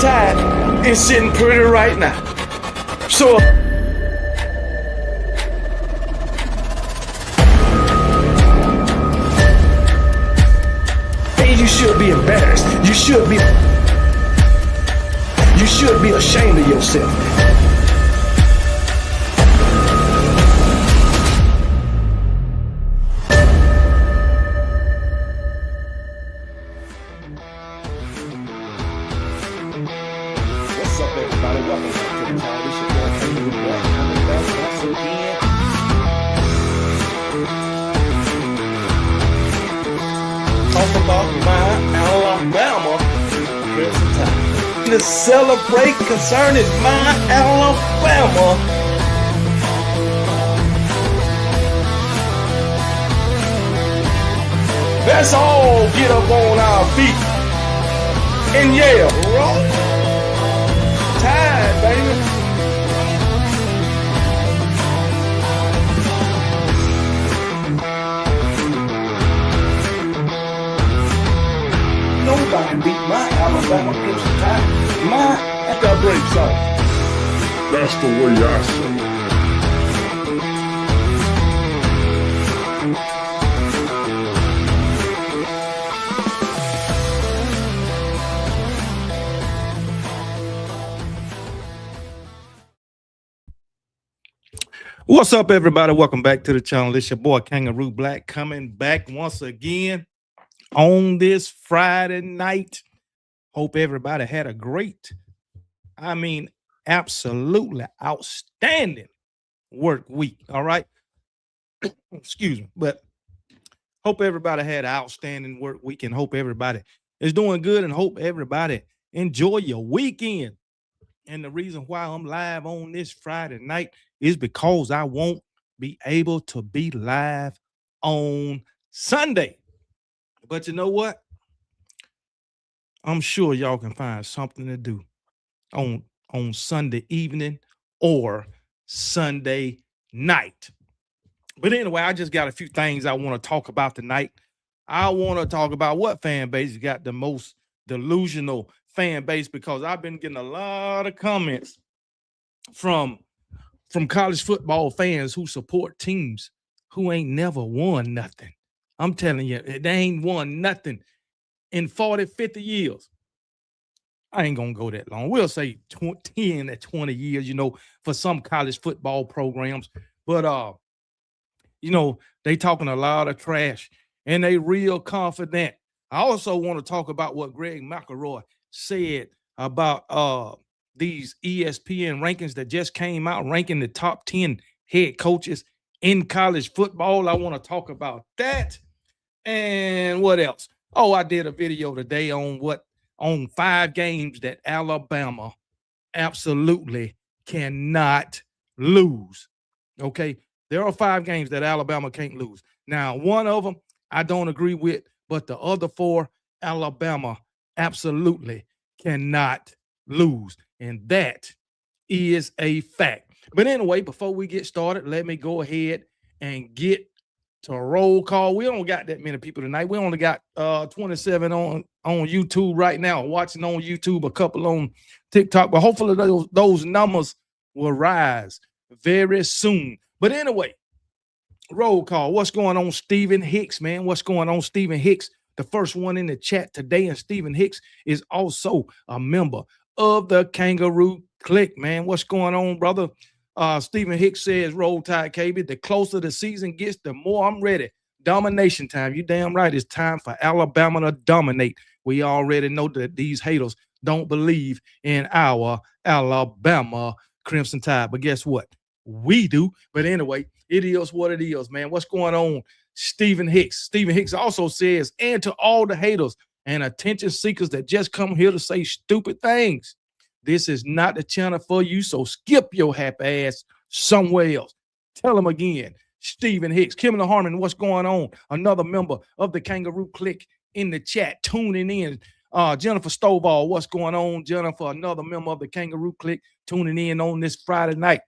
Tide is sitting pretty right now. So you should be embarrassed. You should be ashamed of yourself. What's up, everybody? Welcome back to the channel. This your boy Kangaroo Black coming back once again. Talk about my Alabama Crimson Tide. To celebrate concerning my Alabama. Let's all get up on our feet and yell, roll Tide, baby. Nobody beat my Alabama Crimson Tide. My that breaks off. That's the way I say it. What's up, everybody? Welcome back to the channel. It's your boy Kangaroo Black coming back once again on this Friday night. Hope everybody had a great, absolutely outstanding work week. All right. Excuse me. But hope everybody had an outstanding work week and hope everybody is doing good and hope everybody enjoy your weekend. And the reason why I'm live on this Friday night is because I won't be able to be live on Sunday. But you know what? I'm sure y'all can find something to do on Sunday evening or Sunday night. But anyway, I just got a few things I want to talk about tonight. I want to talk about what fan base got the most delusional fan base, because I've been getting a lot of comments from college football fans who support teams who ain't never won nothing. I'm telling you, they ain't won nothing in 40, 50 years. I ain't going to go that long. We'll say 10 to 20 years, for some college football programs. But, they talking a lot of trash and they real confident. I also want to talk about what Greg McElroy said about these ESPN rankings that just came out, ranking the top 10 head coaches in college football. I want to talk about that. And what else? Oh, I did a video today on 5 games that Alabama absolutely cannot lose. Okay, there are 5 games that Alabama can't lose. Now, one of them I don't agree with, but the other 4, Alabama absolutely cannot lose. And that is a fact. But anyway, before we get started, let me go ahead and get to roll call. We don't got that many people tonight. We only got 27 on YouTube right now, watching on YouTube, a couple on TikTok. But hopefully those numbers will rise very soon. But anyway, roll call. What's going on, Stephen Hicks, man? What's going on, Stephen Hicks? The first one in the chat today, and Stephen Hicks is also a member of the Kangaroo Click, man. What's going on, brother? Stephen Hicks says, Roll Tide, KB. The closer the season gets, the more I'm ready. Domination time. You damn right. It's time for Alabama to dominate. We already know that these haters don't believe in our Alabama Crimson Tide. But guess what? We do. But anyway, it is what it is, man. What's going on, Stephen Hicks? Stephen Hicks also says, and to all the haters and attention seekers that just come here to say stupid things, this is not the channel for you, so skip your happy ass somewhere else. Tell them again, Stephen Hicks. Kimberly Harmon, what's going on? Another member of the Kangaroo Click in the chat, tuning in. Jennifer Stovall, what's going on? Jennifer, another member of the Kangaroo Click, tuning in on this Friday night.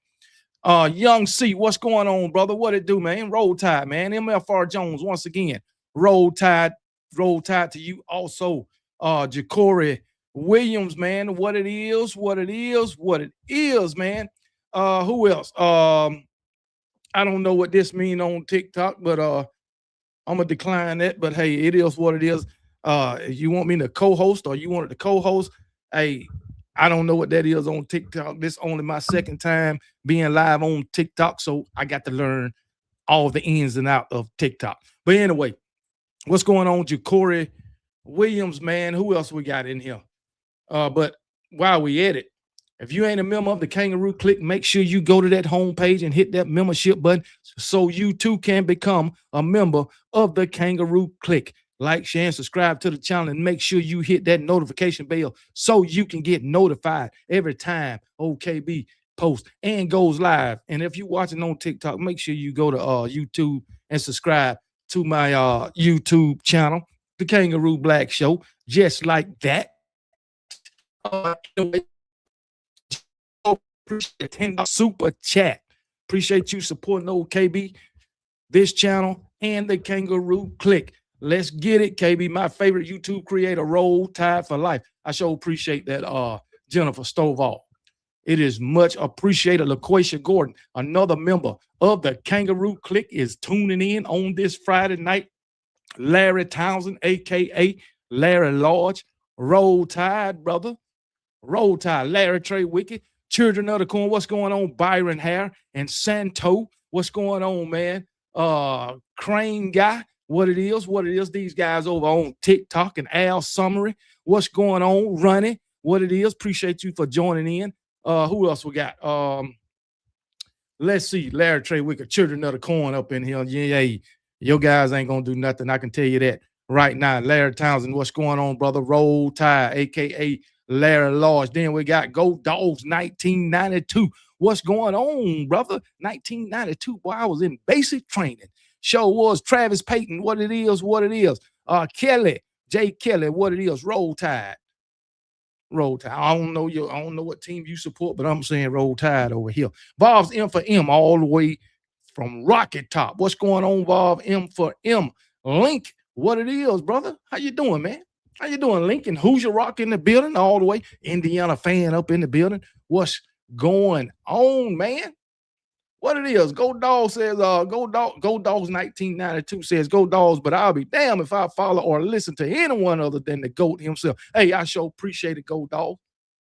Young C, what's going on, brother? What it do, man? Roll Tide, man. MFR Jones, once again, Roll Tide to you. Also, Jacory Williams, man. What it is, man. Who else? I don't know what this mean on TikTok, but I'm gonna decline that. But hey, it is what it is. If you want me to co-host or you wanted to co-host, hey, I don't know what that is on TikTok. This only my second time being live on TikTok, so I got to learn all the ins and out of TikTok. But anyway, what's going on, Corey Williams, man? Who else we got in here? But while we at it, if you ain't a member of the Kangaroo Click, make sure you go to that homepage and hit that membership button so you too can become a member of the Kangaroo Click. Like, share, and subscribe to the channel, and make sure you hit that notification bell so you can get notified every time OKB posts and goes live. And if you're watching on TikTok, make sure you go to YouTube and subscribe to my YouTube channel, The Kangaroo Black Show, just like that. Appreciate super chat. Appreciate you supporting old KB, this channel, and the Kangaroo Click. Let's get it, KB. My favorite YouTube creator, Roll Tide for Life. I sure appreciate that, Jennifer Stovall. It is much appreciated. LaQuisha Gordon, another member of the Kangaroo Click, is tuning in on this Friday night. Larry Townsend, a.k.a. Larry Lodge. Roll Tide, brother. Roll Tide. Larry Trey Wicked. Children of the Corn. What's going on? Byron Hare and Santo. What's going on, man? Crane Guy. What it is. These guys over on TikTok and Al Summary. What's going on? Running. What it is. Appreciate you for joining in. Who else we got? Let's see. Larry Trey Wicked. Children of the Corn up in here. Yeah. Your guys ain't gonna do nothing. I can tell you that right now. Larry Townsend. What's going on, brother? Roll Tide, a.k.a. Larry Lodge. Then we got Go Dogs 1992. What's going on, brother? 1992. Boy, I was in basic training. Show was Travis Payton. What it is. Kelly, Jay Kelly. What it is. Roll Tide. Roll Tide. I don't know what team you support, but I'm saying Roll Tide over here. Bob's M for M all the way from Rocket Top. What's going on, Bob? M for M. Link. What it is, brother? How you doing, man? How you doing, Lincoln? Hoosier Rock in the building all the way. Indiana fan up in the building. What's going on, man? What it is? Go Dogs says, Go Dogs 1992 says, Go Dogs, but I'll be damned if I follow or listen to anyone other than the GOAT himself. Hey, I sure appreciate it, Go Dog.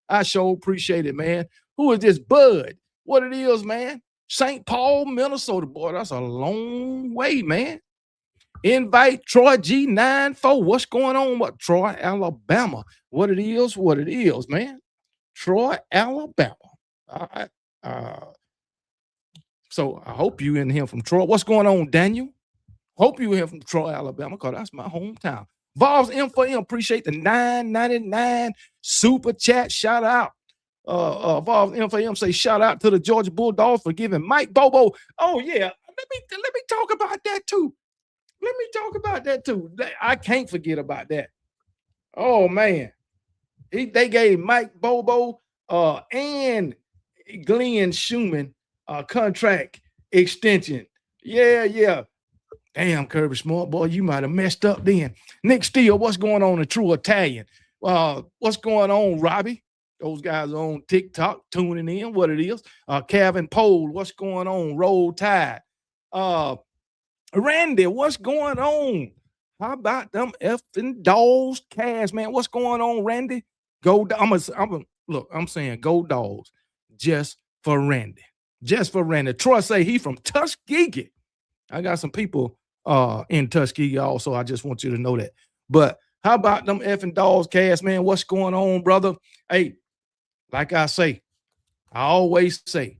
I sure appreciate it, man. Who is this Bud? What it is, man? St. Paul, Minnesota. Boy, that's a long way, man. Invite Troy G94. What's going on with Troy, Alabama? What it is, man. Troy, Alabama. All right. So I hope you in here from Troy. What's going on, Daniel? Hope you in here from Troy, Alabama, because that's my hometown. Vols M for M. Appreciate the $9.99 super chat. Shout out. Vols M for M say shout out to the Georgia Bulldogs for giving Mike Bobo. Oh yeah, let me talk about that too. I can't forget about that. Oh man, they gave Mike Bobo and Glenn Schumann contract extension. Yeah. Damn, Kirby Smart, boy, you might have messed up then. Nick Steele, what's going on in True Italian? What's going on, Robbie? Those guys are on TikTok tuning in. What it is? Calvin Pole, what's going on? Roll Tide. Randy, what's going on? How about them effing Dogs Cash, man? What's going on, Randy? I'm saying go Dogs just for Randy. Just for Randy. Troy say he from Tuskegee. I got some people in Tuskegee also. I just want you to know that. But how about them effing Dogs Cash, man? What's going on, brother? Hey, like I always say,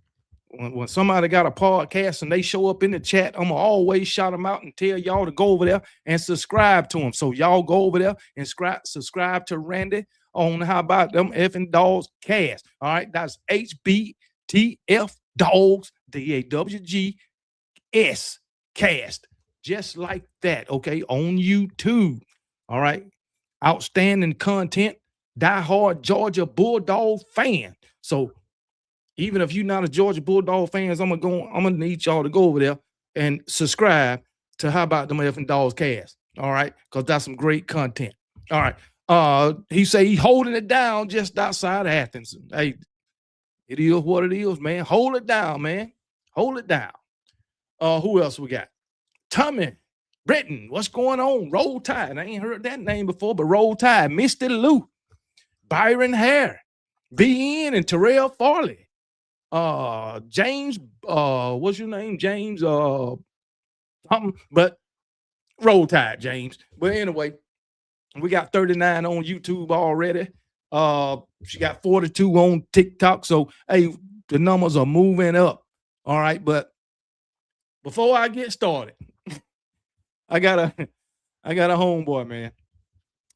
when somebody got a podcast and they show up in the chat, I'm going to always shout them out and tell y'all to go over there and subscribe to them. So y'all go over there and subscribe to Randy on How About Them Effing Dogs Cast. All right, that's HBTF Dogs, DAWGS Cast. Just like that, okay, on YouTube. All right, outstanding content, diehard Georgia Bulldog fan. So even if you're not a Georgia Bulldog fans, I'm gonna need y'all to go over there and subscribe to How About Them Effing Dogs Cast. All right, because that's some great content. All right, He say he holding it down just outside Athens. Hey, it is what it is, man. Hold it down, man. Hold it down. Who else we got? Tommy Britton. What's going on? Roll Tide. I ain't heard that name before, but Roll Tide. Misty Lou. Byron Hare. BN and Terrell Farley. James, what's your name? James, something, but Roll Tide, James. But anyway, we got 39 on YouTube already. She got 42 on TikTok. So, hey, the numbers are moving up. All right. But before I get started, I got a homeboy, man.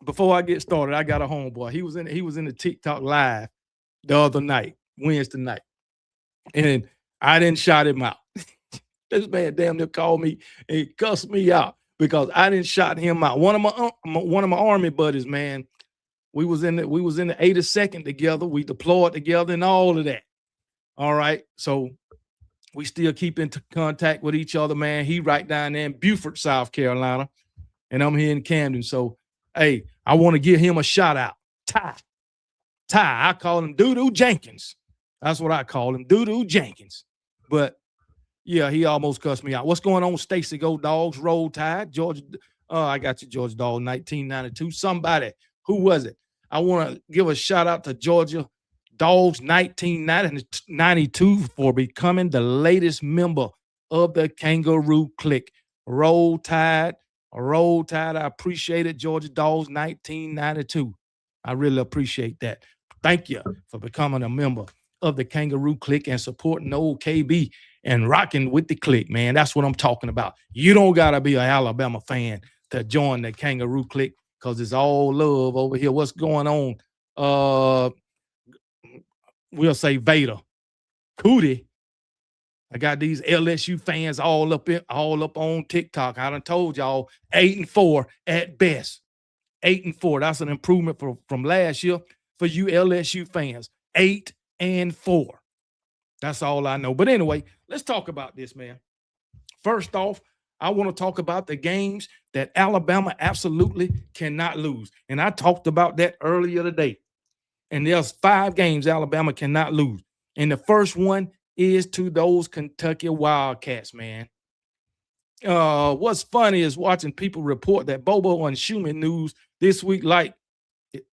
Before I get started, I got a homeboy. He was in the TikTok live the other night, Wednesday night. And I didn't shout him out. This man damn near called me and cussed me out because I didn't shout him out. One of my army buddies, man. We was in the 82nd together. We deployed together and all of that. All right. So we still keep in contact with each other, man. He right down there in Beaufort, South Carolina, and I'm here in Camden. So, hey, I want to give him a shout out. Ty, I call him Doo-Doo Jenkins. That's what I call him, Doo-Doo Jenkins. But yeah, he almost cussed me out. What's going on, Stacy Go Dogs? Roll Tide, Georgia. I got you, Georgia Dog, 1992. Somebody, who was it? I want to give a shout out to Georgia Dogs 1992 for becoming the latest member of the Kangaroo Clique. Roll Tide. I appreciate it, Georgia Dogs 1992. I really appreciate that. Thank you for becoming a member of the Kangaroo Clique and supporting old KB and rocking with the clique, man. That's what I'm talking about. You don't got to be an Alabama fan to join the Kangaroo Clique because it's all love over here. What's going on? We'll say Vader. Cootie. I got these LSU fans all up on TikTok. I done told y'all 8-4 at best. 8-4. That's an improvement from last year for you LSU fans. 8-4. That's all I know. But anyway, let's talk about this, man. First off, I want to talk about the games that Alabama absolutely cannot lose. And I talked about that earlier today. And there's 5 games Alabama cannot lose. And the first one is to those Kentucky Wildcats, man. What's funny is watching people report that Bobo and Schumann news this week like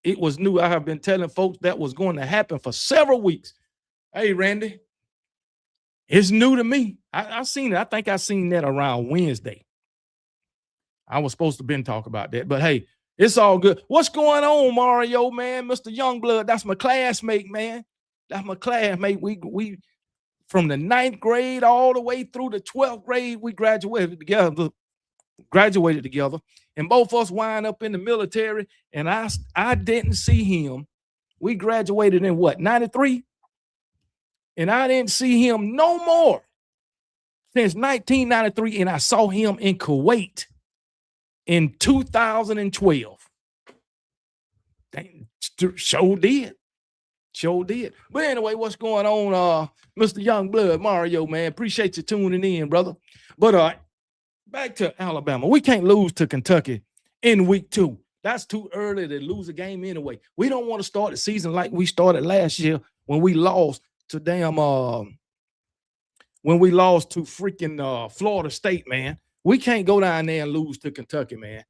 it was new. I have been telling folks that was going to happen for several weeks. Hey, Randy, it's new to me. I seen it. I think I seen that around Wednesday. I was supposed to been talk about that, but hey, it's all good. What's going on, Mario, man? Mr. Youngblood, that's my classmate, man. That's my classmate. We from the 9th grade all the way through the 12th grade, we graduated together. And both of us wind up in the military, and I didn't see him. We graduated in what, 93? And I didn't see him no more since 1993, and I saw him in Kuwait in 2012. Sure did. But anyway, what's going on, Mr. Youngblood, Mario, man? Appreciate you tuning in, brother. But back to Alabama. We can't lose to Kentucky in week 2. That's too early to lose a game anyway. We don't want to start the season like we started last year when we lost to freaking Florida State, man. We can't go down there and lose to Kentucky, man.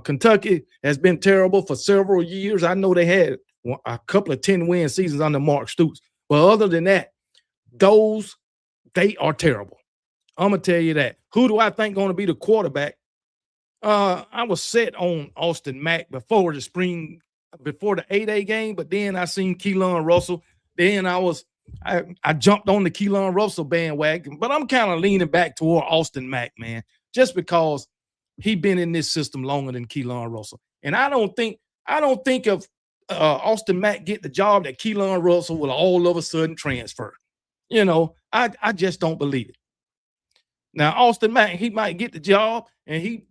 Kentucky has been terrible for several years. I know they had a couple of 10-win seasons under Mark Stoops. But other than that, they are terrible. I'm going to tell you that. Who do I think going to be the quarterback? I was set on Austin Mack before the 8A game, but then I seen Keelan Russell. Then I jumped on the Keelan Russell bandwagon, but I'm kind of leaning back toward Austin Mack, man, just because he been in this system longer than Keelan Russell. And I don't think if Austin Mack get the job that Keelan Russell will all of a sudden transfer. You know, I just don't believe it. Now, Austin Mack, he might get the job and he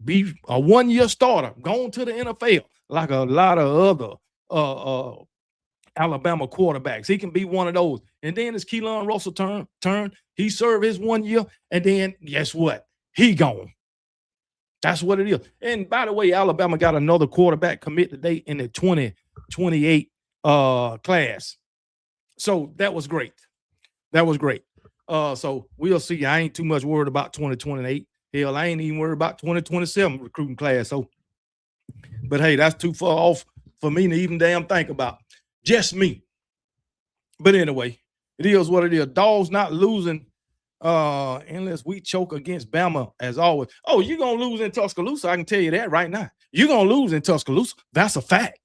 be a 1-year starter going to the NFL like a lot of other Alabama quarterbacks. He can be one of those. And then it's Keelan Russell turn. He served his 1 year, and then guess what? He gone. That's what it is. And by the way, Alabama got another quarterback commit today in the 2028 class. So that was great. That was great. So we'll see. I ain't too much worried about 2028. Hell, I ain't even worried about 2027 recruiting class. So, but hey, that's too far off for me to even damn think about. Just me. But anyway, it is what it is. Dogs not losing unless we choke against Bama as always. Oh, you're going to lose in Tuscaloosa. I can tell you that right now. You're going to lose in Tuscaloosa. That's a fact.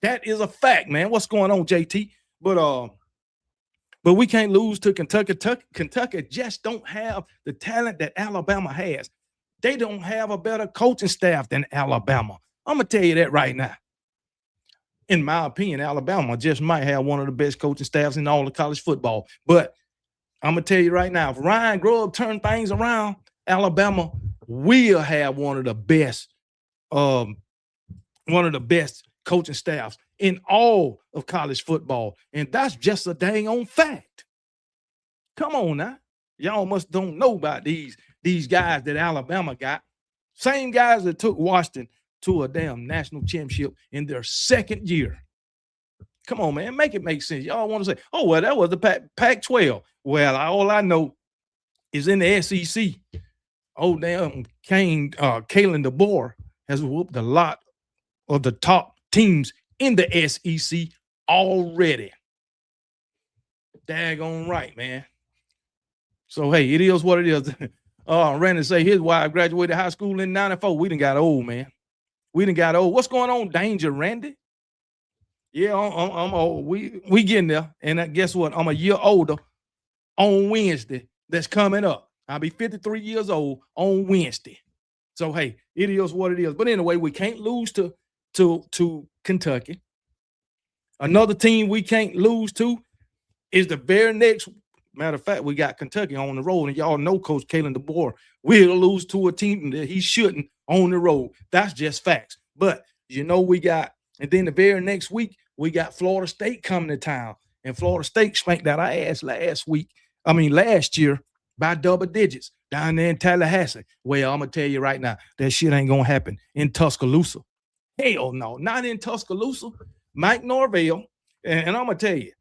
That is a fact, man. What's going on, JT? But we can't lose to Kentucky. Kentucky just don't have the talent that Alabama has. They don't have a better coaching staff than Alabama. I'm going to tell you that right now. In my opinion, Alabama just might have one of the best coaching staffs in all of college football. But I'm going to tell you right now, if Ryan Grubb turns things around, Alabama will have one of the best coaching staffs in all of college football. And that's just a dang on fact. Come on now. Y'all must don't know about these guys that Alabama got. Same guys that took Washington to a damn national championship in their second year. Come on, man. Make it make sense. Y'all want to say, oh, well, that was the Pac-12. Well, all I know is in the SEC, oh, damn, Kalen DeBoer has whooped a lot of the top teams in the SEC already. Daggone right, man. So, hey, it is what it is. Randy say his wife graduated high school in 94. We done got old, man. We done got old. What's going on, Danger, Randy? Yeah, I'm old. We getting there. And guess what? I'm a year older on Wednesday. That's coming up. I'll be 53 years old on Wednesday. So, hey, it is what it is. But anyway, we can't lose to Kentucky. Another team we can't lose to is the very next. Matter of fact, we got Kentucky on the road, and y'all know Coach Kalen DeBoer will lose to a team that he shouldn't on the road. That's just facts. But you know we got, and then the very next week we got Florida State coming to town, and Florida State spanked that ass last year by double digits down there in Tallahassee. Well, I'm gonna tell you right now, that shit ain't gonna happen in Tuscaloosa. Hell no, not in Tuscaloosa. Mike Norvell, and I'm gonna tell you,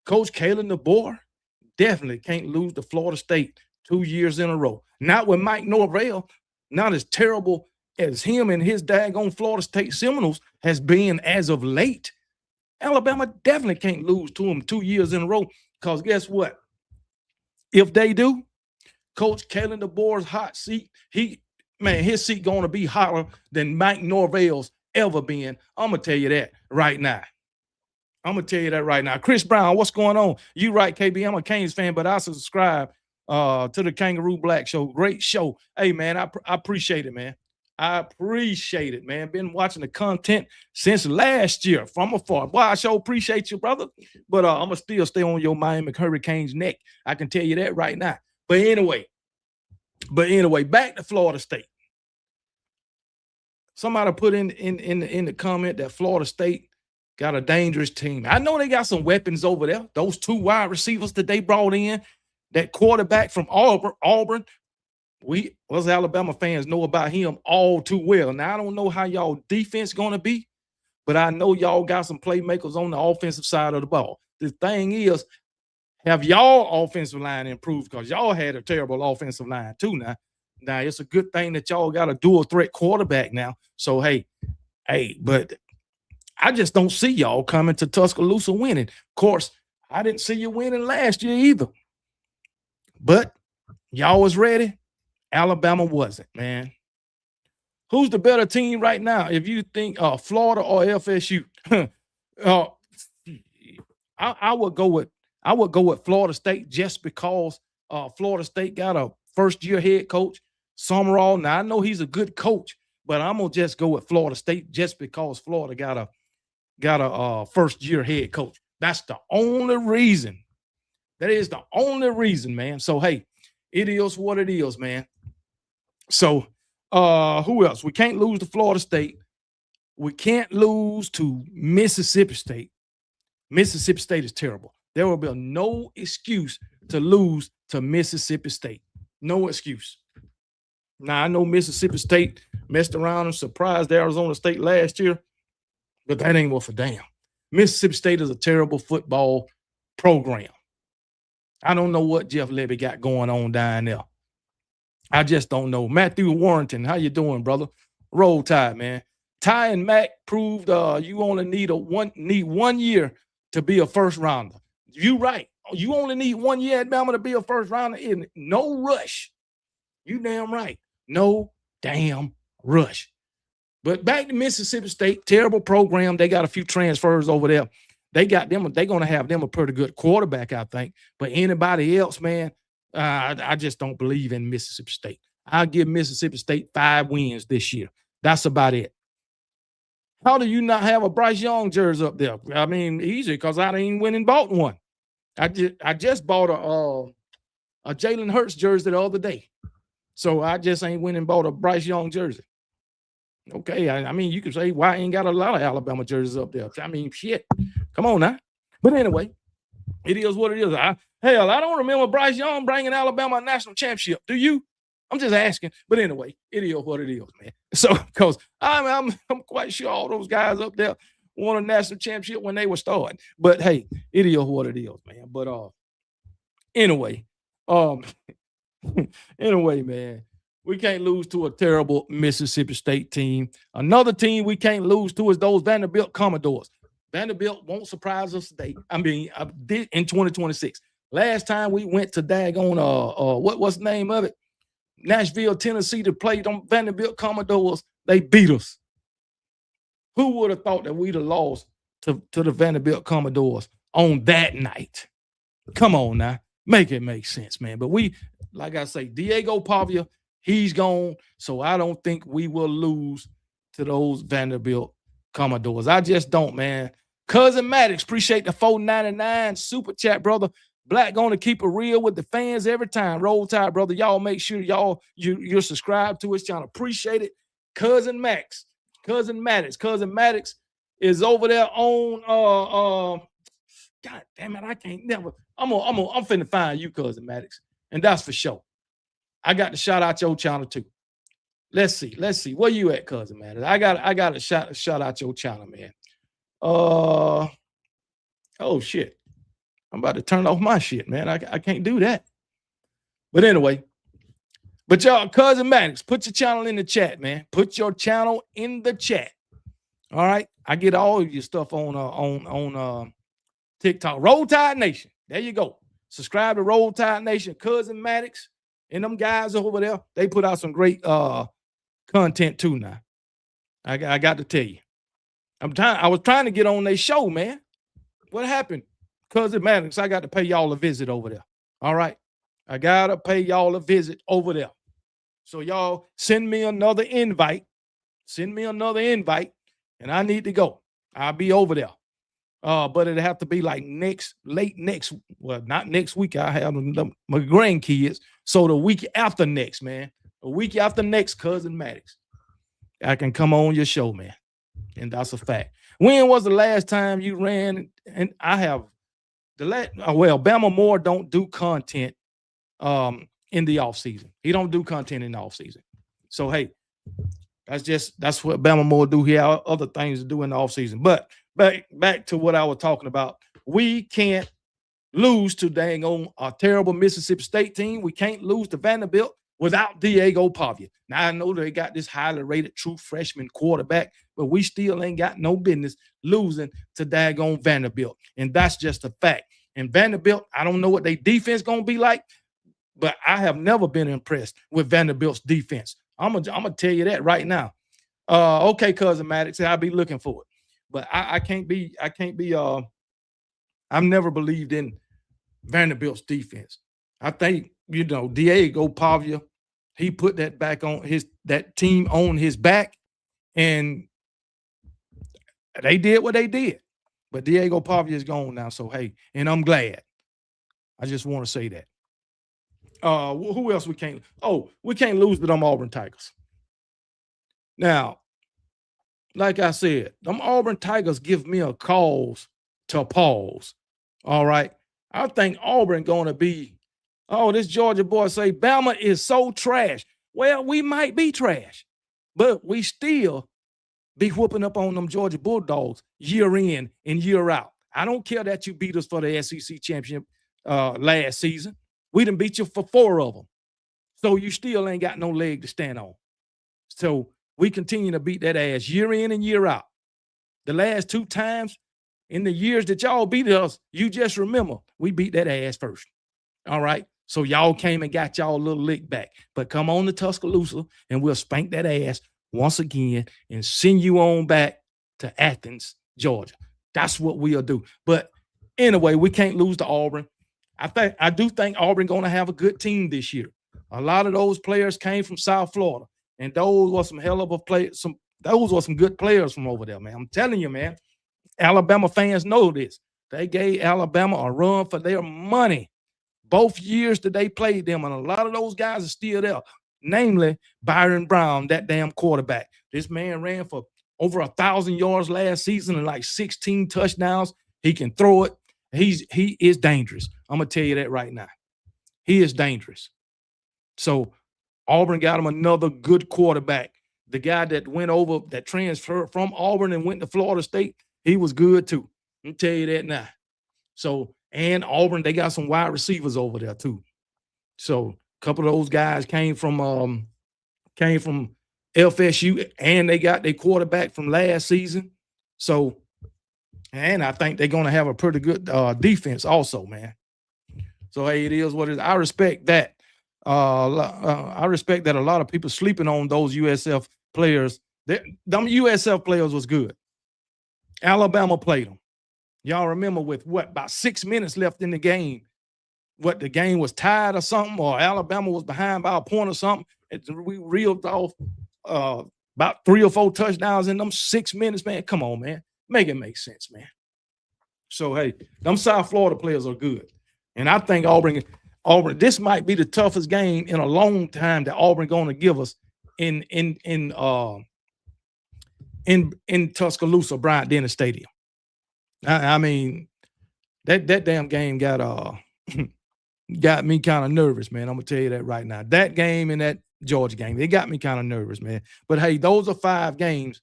Coach Kalen DeBoer definitely can't lose to Florida State 2 years in a row. Not with Mike Norvell, not as terrible as him and his daggone Florida State Seminoles has been as of late. Alabama definitely can't lose to him 2 years in a row, because guess what? If they do, Coach Kalen DeBoer's hot seat, his seat going to be hotter than Mike Norvell's ever been. I'm going to tell you that right now. Chris Brown, what's going on? You right, KB. I'm a Canes fan, but I subscribe to the Kangaroo Black Show. Great show. Hey, man, I appreciate it, man. I appreciate it, man. Been watching the content since last year from afar. Boy, I sure appreciate you, brother. But I'm going to still stay on your Miami Hurricanes neck. I can tell you that right now. But anyway, back to Florida State. Somebody put in the comment that Florida State got a dangerous team. I know they got some weapons over there. Those two wide receivers that they brought in, that quarterback from Auburn. We, as Alabama fans, know about him all too well. Now, I don't know how y'all defense going to be, but I know y'all got some playmakers on the offensive side of the ball. The thing is, have y'all offensive line improved? Because y'all had a terrible offensive line too now. Now, it's a good thing that y'all got a dual threat quarterback now. So, hey, but I just don't see y'all coming to Tuscaloosa winning. Of course, I didn't see you winning last year either. But y'all was ready. Alabama wasn't, man. Who's the better team right now? If you think Florida or FSU, I would go with Florida State, just because Florida State got a first-year head coach, Summerall. Now, I know he's a good coach, but I'm gonna just go with Florida State just because Florida got a first-year head coach. That's the only reason. That is the only reason, man. So, hey, it is what it is, man. So, who else? We can't lose to Florida State. We can't lose to Mississippi State. Mississippi State is terrible. There will be no excuse to lose to Mississippi State. No excuse. Now, I know Mississippi State messed around and surprised Arizona State last year, but that ain't worth a damn. Mississippi State is a terrible football program. I don't know what Jeff Levy got going on down there. I just don't know. Matthew Warrington, how you doing, brother? Roll Tide, man. Ty and Mac proved you only need one year to be a first rounder. You right. You only need 1 year at Bama to be a first rounder. In no rush. You damn right. No damn rush. But back to Mississippi State, terrible program. They got a few transfers over there. They got them. They're going to have them a pretty good quarterback, I think. But anybody else, man, I just don't believe in Mississippi State. I'll give Mississippi State 5 wins this year. That's about it. How do you not have a Bryce Young jersey up there? I mean, easy, because I didn't went and bought one. I just bought a Jalen Hurts jersey the other day. So I just ain't went and bought a Bryce Young jersey. Okay, I mean, you could say, why ain't got a lot of Alabama jerseys up there? I mean, shit. Come on now. But anyway, it is what it is. I don't remember Bryce Young bringing Alabama a national championship. Do you? I'm just asking. But anyway, it is what it is, man. So, because I'm quite sure all those guys up there won a national championship when they were starting. But hey, it is what it is, man. But anyway, anyway, man, we can't lose to a terrible Mississippi State team. Another team we can't lose to is those Vanderbilt Commodores. Vanderbilt won't surprise us today. I mean, in 2026. Last time we went to daggone what's the name of it? Nashville, Tennessee, to play them Vanderbilt Commodores. They beat us. Who would have thought that we'd have lost to the Vanderbilt Commodores on that night? Come on now. Make it make sense, man. But we, like I say, Diego Pavia, he's gone. So I don't think we will lose to those Vanderbilt Commodores. I just don't, man. Cousin Maddox, appreciate the $4.99 super chat, brother. Black going to keep it real with the fans every time. Roll Tide, brother. Y'all make sure you're subscribed to his channel. Appreciate it. Cousin Maddox is over there on God damn it, I can't never. I'm finna find you, Cousin Maddox. And that's for sure. I got to shout out your channel too. Let's see. Where you at, Cousin Maddox? I got to shout out your channel, man. Oh shit. I'm about to turn off my shit, man. I can't do that. But anyway, y'all, Cousin Maddox, put your channel in the chat, man. Put your channel in the chat. All right. I get all of your stuff on TikTok. Roll Tide Nation. There you go. Subscribe to Roll Tide Nation. Cousin Maddox and them guys over there, they put out some great content too now. I got to tell you. I was trying to get on their show, man. What happened? Cousin Maddox, I got to pay y'all a visit over there. All right. I got to pay y'all a visit over there. So y'all send me another invite. And I need to go. I'll be over there. But it'll have to be like not next week. I have my grandkids. So the week after next, man. A week after next, Cousin Maddox, I can come on your show, man. And that's a fact. When was the last time you ran? And I have Bama Moore don't do content in the off season. He don't do content in the off season. So hey, that's what Bama Moore do. He have other things to do in the off season. But back to what I was talking about. We can't lose to dang on a terrible Mississippi State team. We can't lose to Vanderbilt without Diego Pavia. Now I know they got this highly rated true freshman quarterback, but we still ain't got no business losing to daggone Vanderbilt. And that's just a fact. And Vanderbilt, I don't know what their defense gonna be like, but I have never been impressed with Vanderbilt's defense. I'm gonna tell you that right now. Okay, Cousin Maddox, I'll be looking for it. But I can't be I've never believed in Vanderbilt's defense. I think, Diego Pavia, he put that back on that team on his back, and they did what they did. But Diego Pavia is gone now. So hey, and I'm glad. I just want to say that. Who else we can't? Oh, we can't lose to them Auburn Tigers. Now, like I said, them Auburn Tigers give me a cause to pause. All right. I think Auburn going to be, this Georgia boy say, Bama is so trash. Well, we might be trash, but we still be whooping up on them Georgia Bulldogs year in and year out. I don't care that you beat us for the SEC championship last season. We done beat you for 4 of them. So you still ain't got no leg to stand on. So we continue to beat that ass year in and year out. The last 2 times in the years that y'all beat us, you just remember we beat that ass first. All right. So y'all came and got y'all little lick back. But come on to Tuscaloosa and we'll spank that ass once again and send you on back to Athens, Georgia. That's what we'll do. But anyway, we can't lose to Auburn. I do think Auburn going to have a good team this year. A lot of those players came from South Florida, and those were some hell of a play. Those were some good players from over there, man. I'm telling you, man. Alabama fans know this. They gave Alabama a run for their money both years that they played them, and a lot of those guys are still there. Namely, Byron Brown, that damn quarterback. This man ran for over 1,000 yards last season and like 16 touchdowns. He can throw it. He is dangerous. I'm gonna tell you that right now. He is dangerous. So Auburn got him another good quarterback. The guy that went over, that transferred from Auburn and went to Florida State, he was good too. Let me tell you that now. So, and Auburn, they got some wide receivers over there too. So a couple of those guys came from FSU, and they got their quarterback from last season. So, and I think they're going to have a pretty good defense also, man. So, hey, it is what it is. I respect that. I respect that a lot of people sleeping on those USF players. Them USF players was good. Alabama played them. Y'all remember with what, about 6 minutes left in the game, what, the game was tied or something, or Alabama was behind by a point or something. We reeled off about 3 or 4 touchdowns in them 6 minutes, man. Come on, man. Make it make sense, man. So, hey, them South Florida players are good. And I think Auburn, this might be the toughest game in a long time that Auburn going to give us in Tuscaloosa, Bryant-Denny Stadium. I mean, that damn game got me kind of nervous, man. I'm gonna tell you that right now. That game and that Georgia game, they got me kind of nervous, man. But hey, those are 5 games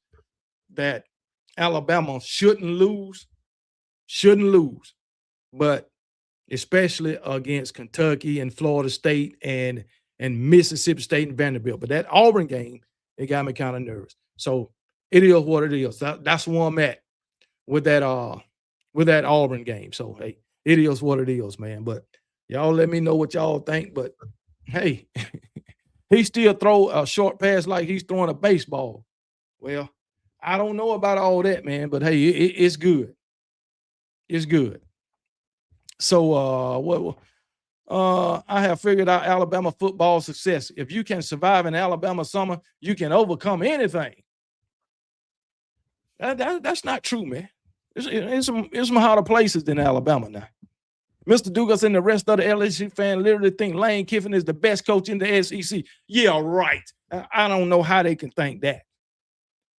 that Alabama shouldn't lose. But especially against Kentucky and Florida State and Mississippi State and Vanderbilt. But that Auburn game, it got me kind of nervous. So it is what it is. That's where I'm at with that Auburn game. So hey, it is what it is, man. But y'all let me know what y'all think. But hey, he still throw a short pass like he's throwing a baseball. Well, I don't know about all that, man. But hey, it's good. It's good. So I have figured out Alabama football success. If you can survive in Alabama summer, you can overcome anything. That's not true, man. It's some harder places than Alabama now. Mr. Dugas and the rest of the LSU fan literally think Lane Kiffin is the best coach in the SEC. Yeah, right. I don't know how they can think that.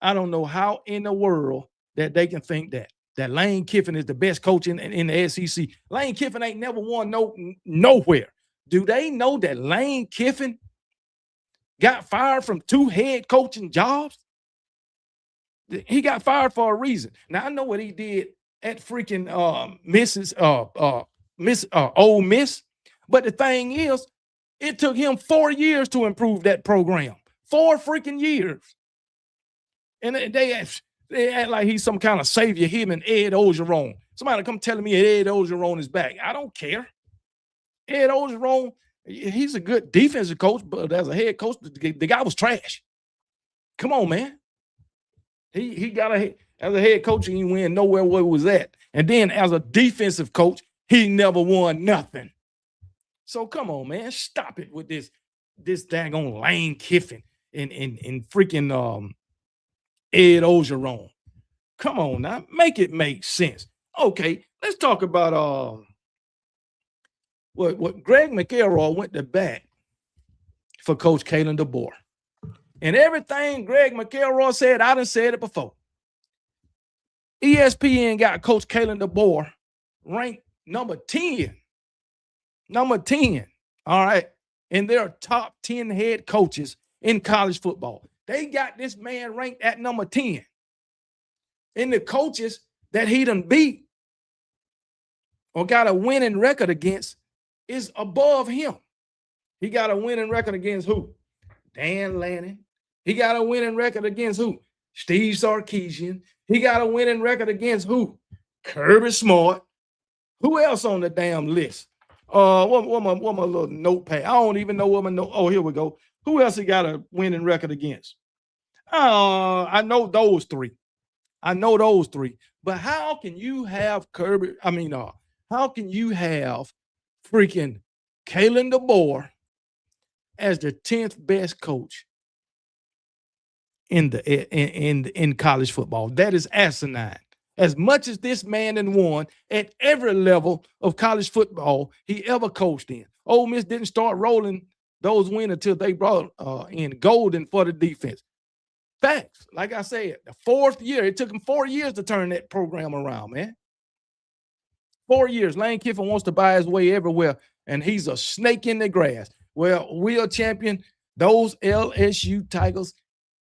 I don't know how in the world that they can think that Lane Kiffin is the best coach in the SEC. Lane Kiffin ain't never won nowhere. Do they know that Lane Kiffin got fired from 2 head coaching jobs? He got fired for a reason. Now I know what he did at freaking Ole Miss, but the thing is, it took him 4 years to improve that program. 4 freaking years, and they act like he's some kind of savior. Him and Ed Orgeron. Somebody come telling me Ed Orgeron is back. I don't care. Ed Orgeron, he's a good defensive coach, but as a head coach, the guy was trash. Come on, man. He got as a head coach, he didn't win nowhere where he was at. And then as a defensive coach, he never won nothing. So come on, man. Stop it with this daggone Lane Kiffin and freaking Ed Orgeron. Come on now. Make it make sense. Okay, let's talk about what Greg McElroy went to bat for Coach Kalen DeBoer. And everything Greg McElroy said, I done said it before. ESPN got Coach Kalen DeBoer ranked number 10. Number 10. All right. And there are top 10 head coaches in college football. They got this man ranked at number 10. And the coaches that he done beat or got a winning record against is above him. He got a winning record against who? Dan Lanning. He got a winning record against who? Steve Sarkisian. He got a winning record against who? Kirby Smart. Who else on the damn list? What my little notepad? I don't even know what my note. Oh, here we go. Who else he got a winning record against? I know those three. But how can you have Kirby? How can you have freaking Kalen DeBoer as the 10th best coach in college football? That is asinine. As much as this man had won at every level of college football he ever coached in. Ole Miss didn't start rolling those wins until they brought in Golden for the defense. Facts. Like I said, the 4th year, it took him 4 years to turn that program around, man. 4 years. Lane Kiffin wants to buy his way everywhere, and he's a snake in the grass. Well, we are champion. Those LSU Tigers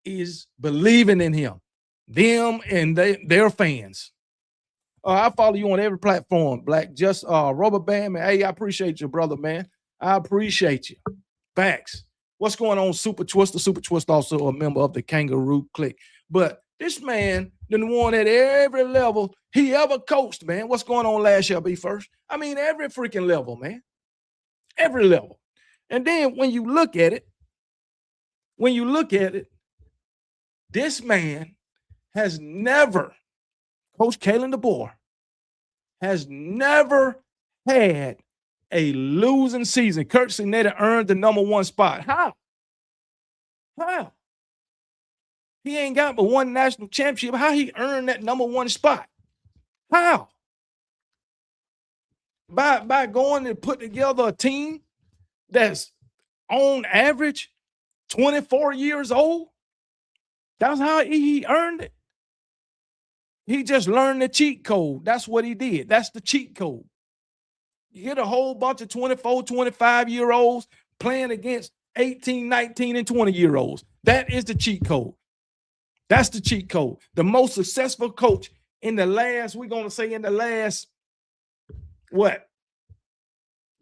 is believing in him. Them and their fans. I follow you on every platform, Black. Just Rubber Band, man. Hey, I appreciate you, brother, man. I appreciate you. Facts. What's going on, Super Twister? Super Twister also a member of the Kangaroo clique. But this man done won at every level he ever coached, man. What's going on last year, be first? Every freaking level, man. Every level. And then when you look at it, this man has never, Coach Kalen DeBoer, has never had a losing season. Kirk Cignetta earned the number 1 spot. How? He ain't got but one national championship. How he earned that number 1 spot? How? By going and put together a team that's on average 24 years old. That's how he earned it. He just learned the cheat code. That's what he did. That's the cheat code. You get a whole bunch of 24, 25-year-olds playing against 18, 19, and 20-year-olds. That is the cheat code. That's the cheat code. The most successful coach in the last,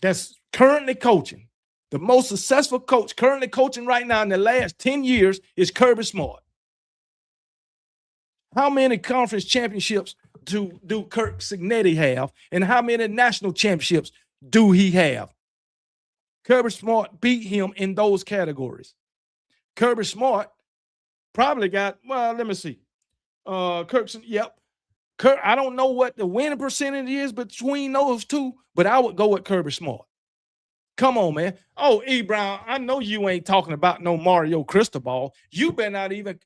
that's currently coaching. The most successful coach currently coaching right now in the last 10 years is Kirby Smart. How many conference championships do Kirk Cignetta have, and how many national championships do he have? Kirby Smart beat him in those categories. Kirby Smart probably got, let me see. Kirk, I don't know what the winning percentage is between those two, but I would go with Kirby Smart. Come on, man. Oh, E. Brown, I know you ain't talking about no Mario Cristobal. You better not even,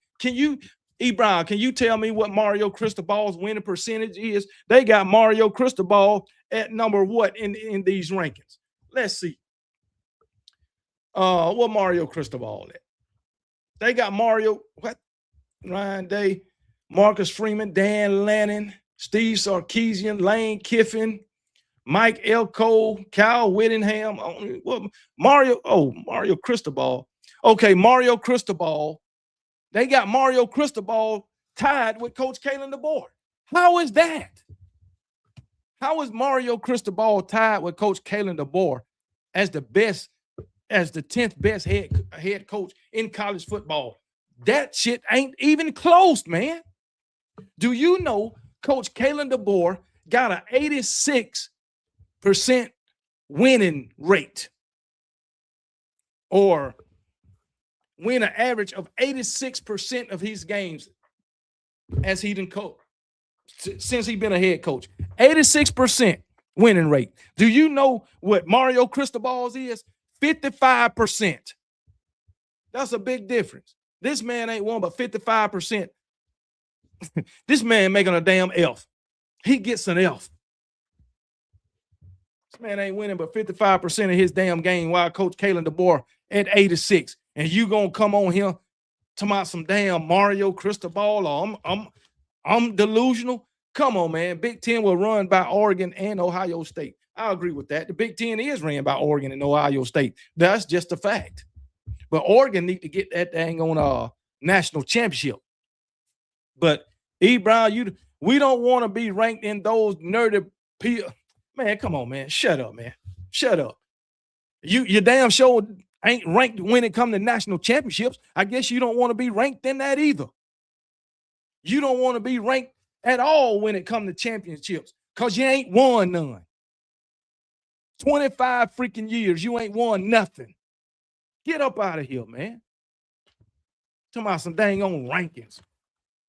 E. Brown, can you tell me what Mario Cristobal's winning percentage is? They got Mario Cristobal at number what in these rankings? Let's see. What Mario Cristobal at? They got Ryan Day, Marcus Freeman, Dan Lanning, Steve Sarkisian, Lane Kiffin, Mike Elko, Kyle Whittingham. Mario Cristobal. Okay, Mario Cristobal. They got Mario Cristobal tied with Coach Kalen DeBoer. How is that? How is Mario Cristobal tied with Coach Kalen DeBoer as the 10th best head coach in college football? That shit ain't even close, man. Do you know Coach Kalen DeBoer got an 86% winning rate, or win an average of 86% of his games as he done coach since he been a head coach? 86% winning rate. Do you know what Mario Cristobal's is? 55%. That's a big difference. This man ain't won but 55%. This man making a damn F. He gets an F. This man ain't winning but 55% of his damn game, while Coach Kalen DeBoer at 86. And you gonna come on here talking about some damn Mario Cristobal, or I'm delusional? Come on, man. Big Ten will run by Oregon and Ohio State. I agree with that. The Big Ten is ran by Oregon and Ohio State. That's just a fact. But Oregon need to get that dang on national championship. But E. Brown, we don't want to be ranked in those nerdy people. Man, come on, man. Shut up, man. Shut up. You damn sure ain't ranked when it comes to national championships. I guess you don't want to be ranked in that either. You don't want to be ranked at all when it comes to championships because you ain't won none. 25 freaking years, you ain't won nothing. Get up out of here, man. Talking about some dang on rankings.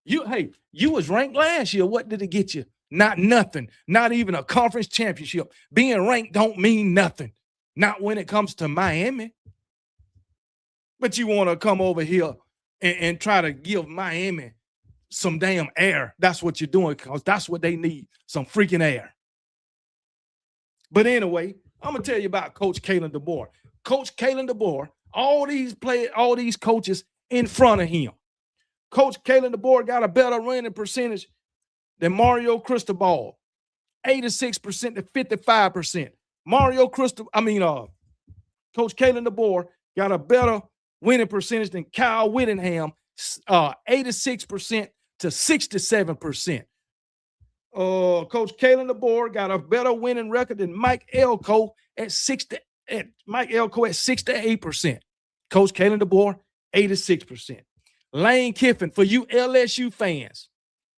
You was ranked last year. What did it get you? Not nothing. Not even a conference championship. Being ranked don't mean nothing. Not when it comes to Miami. But you want to come over here and try to give Miami some damn air. That's what you're doing because that's what they need, some freaking air. But anyway, I'm going to tell you about Coach Kalen DeBoer. Coach Kalen DeBoer, all these coaches in front of him. Coach Kalen DeBoer got a better winning percentage than Mario Cristobal, 86% to 55%. Coach Kalen DeBoer got a better winning percentage than Kyle Whittingham, 86% to 67%. Coach Kalen DeBoer got a better winning record than Mike Elko at 68%. Coach Kalen DeBoer, 86%. Lane Kiffin, for you LSU fans,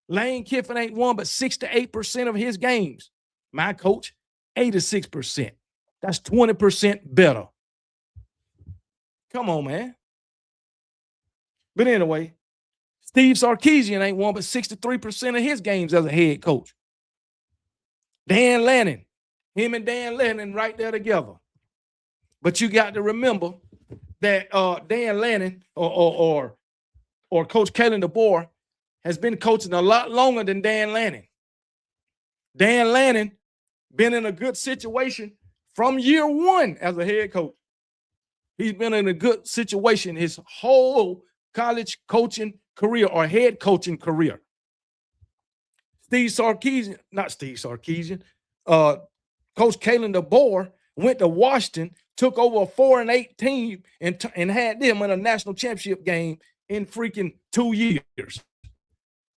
Lane Kiffin ain't won but 6 to 8% of his games. My coach, 86%. That's 20% better. Come on, man. But anyway, Steve Sarkisian ain't won but 63% of his games as a head coach. Dan Lanning, him and Dan Lanning right there together. But you got to remember that Dan Lanning or Coach Kalen DeBoer has been coaching a lot longer than Dan Lanning. Dan Lanning been in a good situation from year one as a head coach. He's been in a good situation his whole college coaching career or head coaching career. Coach Kalen DeBoer went to Washington, took over a 4-8 team and had them in a national championship game in freaking 2 years.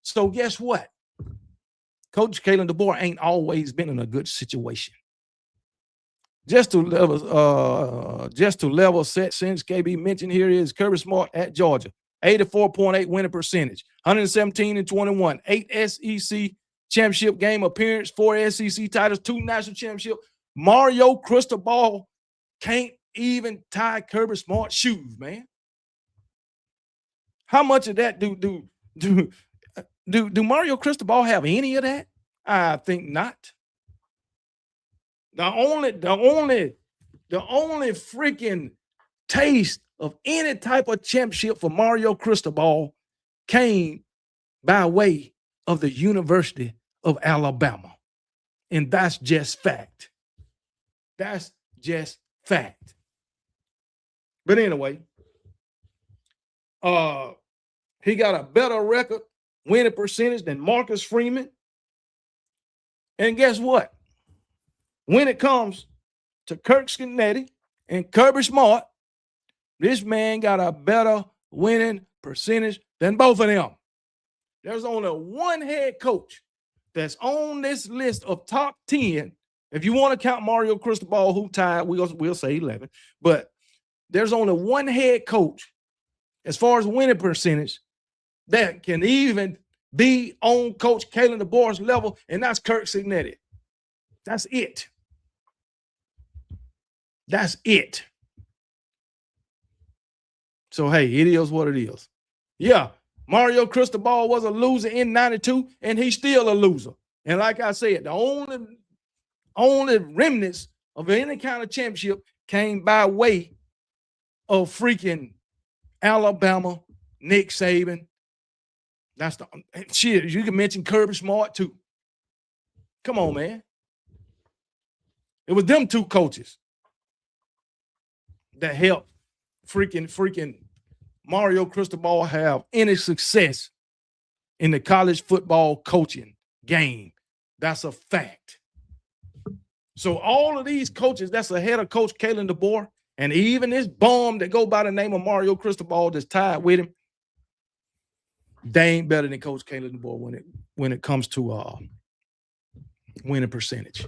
So guess what? Coach Kalen DeBoer ain't always been in a good situation. Just to level set, since KB mentioned here is Kirby Smart at Georgia, 84.8 winning percentage, 117-21, 8 SEC championship game appearance, 4 SEC titles, 2 national championships. Mario Cristobal can't even tie Kirby Smart's shoes, man. How much of that do Mario Cristobal have any of that? I think not. The only freaking taste of any type of championship for Mario Cristobal came by way of the University of Alabama. And that's just fact. That's just fact. But anyway, he got a better record winning percentage than Marcus Freeman. And guess what? When it comes to Kirk Cincinnati and Kirby Smart, this man got a better winning percentage than both of them. There's only one head coach that's on this list of top 10. If you want to count Mario Cristobal, who tied, we'll say 11. But there's only one head coach, as far as winning percentage, that can even be on Coach Kalen DeBoer's level, and that's Kirk Cincinnati. That's it. That's it. So, hey, it is what it is. Yeah, Mario Cristobal was a loser in 92, and he's still a loser. And like I said, the only remnants of any kind of championship came by way of freaking Alabama, Nick Saban. That's the shit. You can mention Kirby Smart too. Come on, man. It was them two coaches that helped freaking Mario Cristobal have any success in the college football coaching game. That's a fact. So all of these coaches that's ahead of Coach Kalen DeBoer And even this bum that go by the name of Mario Cristobal that's tied with him, they ain't better than Coach Kalen DeBoer when it comes to winning percentage.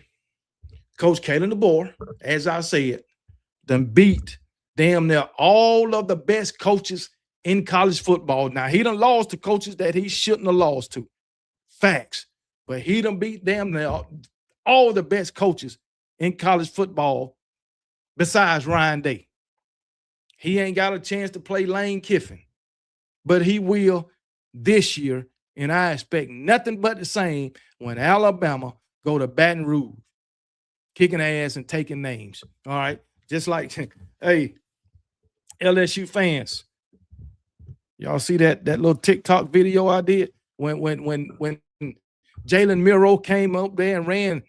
Coach Kalen DeBoer, as I said, done beat damn near all of the best coaches in college football. Now, he done lost to coaches that he shouldn't have lost to. Facts. But he done beat damn near all the best coaches in college football besides Ryan Day. He ain't got a chance to play Lane Kiffin, but he will this year, and I expect nothing but the same when Alabama go to Baton Rouge, kicking ass and taking names. All right, just like, hey, LSU fans, y'all see that little TikTok video I did when Jalen Miro came up there and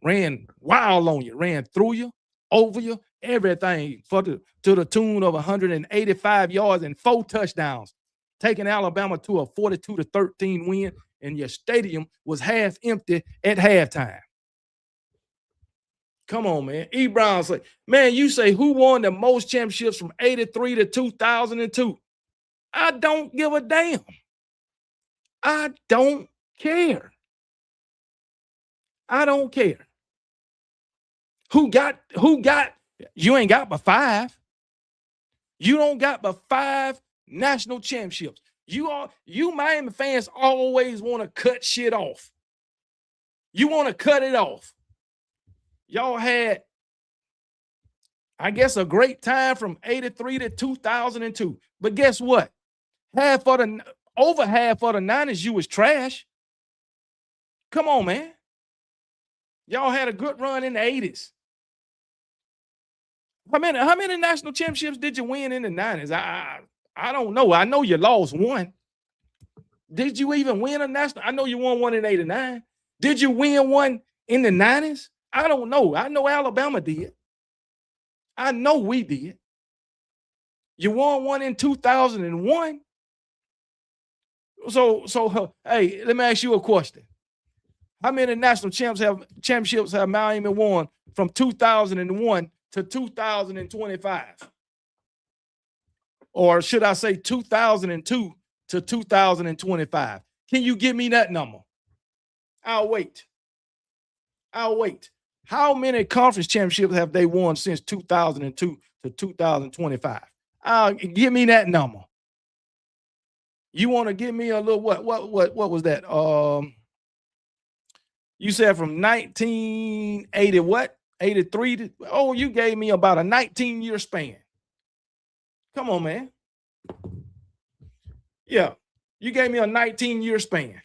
ran wild on you, ran through you, over you, everything to the tune of 185 yards and 4 touchdowns, taking Alabama to a 42-13 win, and your stadium was half empty at halftime. Come on, man. E. Brown say, man, you say who won the most championships from 83 to 2002? I don't give a damn. I don't care. I don't care. Who got, you ain't got but 5. You don't got but 5 national championships. You Miami fans always want to cut shit off. You want to cut it off. Y'all had, I guess, a great time from 83 to 2002. But guess what? Over half of the 90s, you was trash. Come on, man. Y'all had a good run in the 80s. How many national championships did you win in the 90s? I don't know. I know you lost one. Did you even win a national? I know you won one in 89. Did you win one in the 90s? I don't know. I know Alabama did. I know we did. You won one in 2001. So hey, let me ask you a question. How many national championships have Miami won from 2001 to 2025? Or should I say 2002 to 2025? Can you give me that number? I'll wait. How many conference championships have they won since 2002 to 2025? Give me that number. You want to give me a little what was that? You said from 1980 what? 83 to, you gave me about a 19-year span. Come on, man. Yeah, you gave me a 19-year span.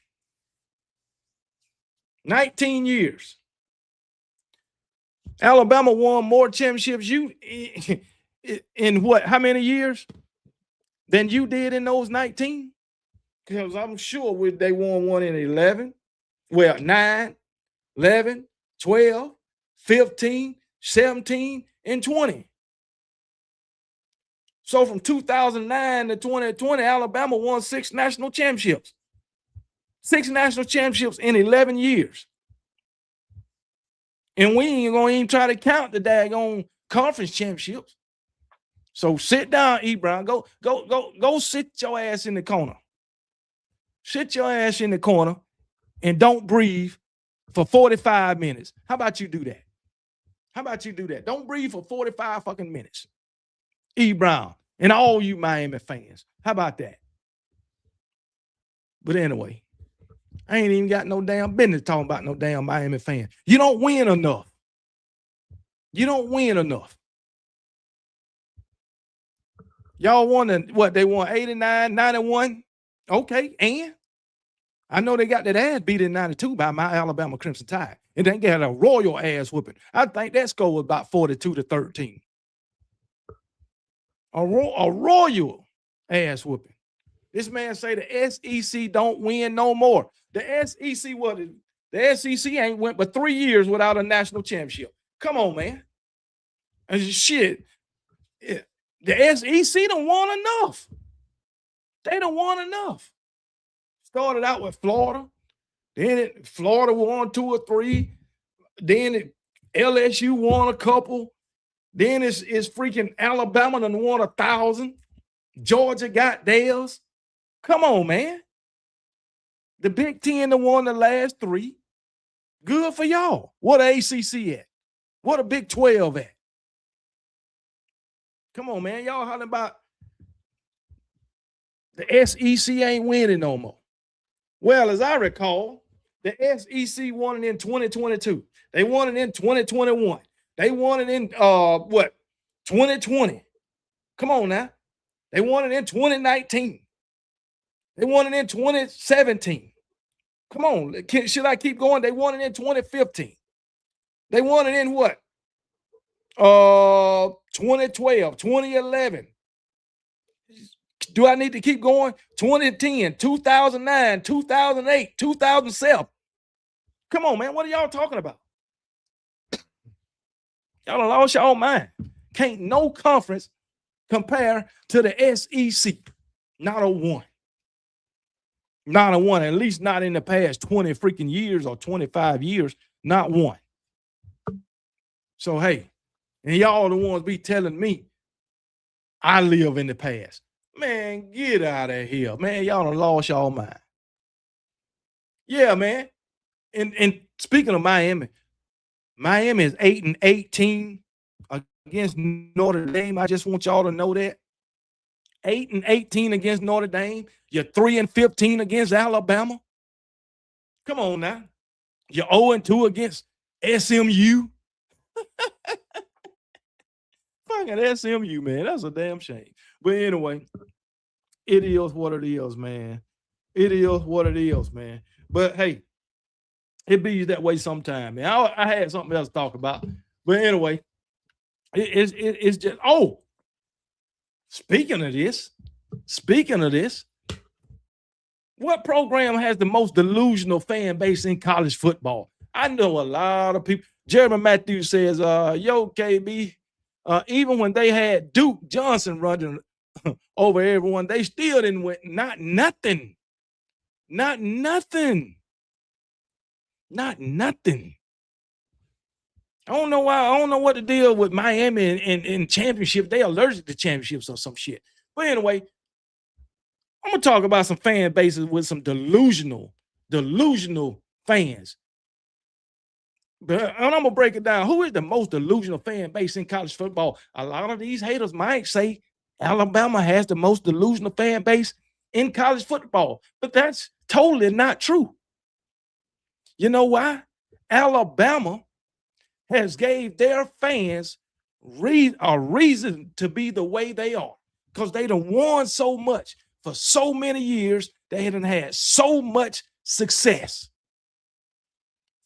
19 years. Alabama won more championships in what? How many years than you did in those 19? Because I'm sure they won one in 11. Well, 9, 11, 12, 15, 17, and 20. So from 2009 to 2020, Alabama won 6 national championships. 6 national championships in 11 years. And we ain't going to even try to count the daggone conference championships. So sit down, E. Brown. Go sit your ass in the corner. Sit your ass in the corner and don't breathe for 45 minutes. How about you do that? Don't breathe for 45 fucking minutes. E. Brown and all you Miami fans. How about that? But anyway, I ain't even got no damn business talking about no damn Miami fan. You don't win enough. Y'all won what? They won 89, 91. Okay, and I know they got that ass beat in 92 by my Alabama Crimson Tide. And they got a royal ass whooping. I think that score was about 42-13. A royal ass whooping. This man say the SEC don't win no more. The SEC ain't went but 3 years without a national championship. Come on, man. And shit, the SEC don't want enough. They don't want enough. Started out with Florida. Then Florida won 2 or 3. Then LSU won a couple. Then it's freaking Alabama done won 1,000. Georgia got theirs. Come on, man. The Big Ten done won the last 3. Good for y'all. What a ACC at? What a Big 12 at? Come on, man. Y'all hollering about the SEC ain't winning no more. Well, as I recall, the SEC won it in 2022. They won it in 2021. They won it in 2020. Come on now. They won it in 2019. They won it in 2017. Come on. Should I keep going? They won it in 2015. They won it in what? 2012, 2011. Do I need to keep going? 2010, 2009, 2008, 2007. Come on, man. What are y'all talking about? Y'all done lost y'all mind. Can't no conference compare to the SEC. Not a one. Not a one. At least not in the past 20 freaking years or 25 years. Not one. So, hey, and y'all the ones be telling me I live in the past. Man, get out of here. Man, y'all done lost y'all mind. Yeah, man. And speaking of Miami is 8-18 against Notre Dame. I just want y'all to know that. 8-18 against Notre Dame. You're 3-15 against Alabama. Come on now. You're 0-2 against SMU. Fucking SMU, man. That's a damn shame. But anyway, it is what it is, man. It is what it is, man. But hey, it be that way sometime, man. I had something else to talk about. But anyway, it's just, speaking of this, what program has the most delusional fan base in college football? I know a lot of people. Jeremy Matthews says, yo, KB, even when they had Duke Johnson running over everyone, they still didn't win. Not nothing. I don't know why. I don't know what the deal with Miami and championship. They allergic to championships or some shit. But anyway, I'm gonna talk about some fan bases with some delusional fans. But I'm gonna break it down. Who is the most delusional fan base in college football? A lot of these haters might say Alabama has the most delusional fan base in college football, but that's totally not true. You know why? Alabama has gave their fans a reason to be the way they are, because they done won so much for so many years. They hadn't had so much success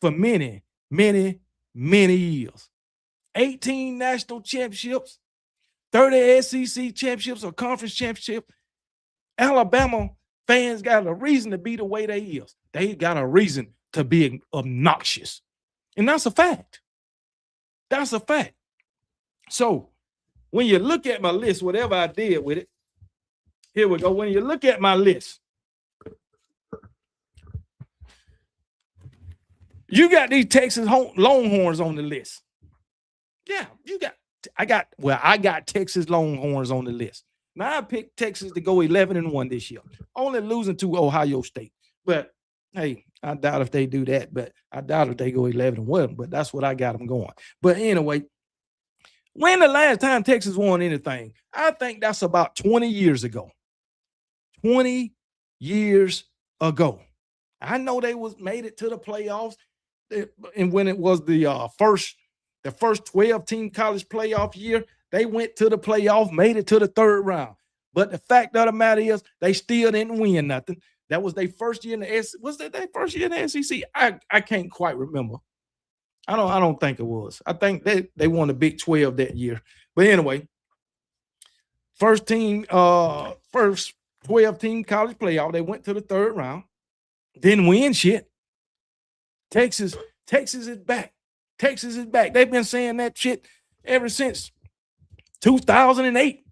for many years. 18 national championships, 30 SEC championships or conference championship. Alabama fans got a reason to be the way they is. They got a reason to be obnoxious. And that's a fact. That's a fact. So when you look at my list, whatever I did with it, here we go. When you look at my list, you got these Texas Longhorns on the list. Yeah, I got Texas Longhorns on the list. Now I picked Texas to go 11-1 this year, only losing to Ohio State. But hey, I doubt if they do that. But I doubt if they go 11-1. But that's what I got them going. But anyway, when the last time Texas won anything? I think that's about 20 years ago. 20 years ago. I know they made it to the playoffs, and when it was the first 12-team college playoff year, they went to the playoff, made it to the third round. But the fact of the matter is, they still didn't win nothing. That was their first year in the SEC. Was that their first year in the SEC? I can't quite remember. I don't think it was. I think they won the Big 12 that year. But anyway, first 12-team college playoff, they went to the third round. Didn't win shit. Texas is back. Texas is back. They've been saying that shit ever since 2008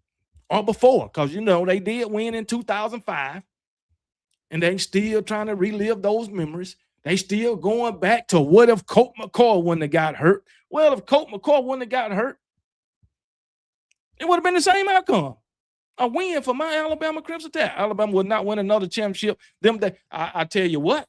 or before, because, they did win in 2005, and they still trying to relive those memories. They still going back to what if Colt McCoy wouldn't have got hurt? Well, if Colt McCoy wouldn't have got hurt, It would have been the same outcome. A win for my Alabama Crimson Tide. Alabama would not win another championship. I tell you what.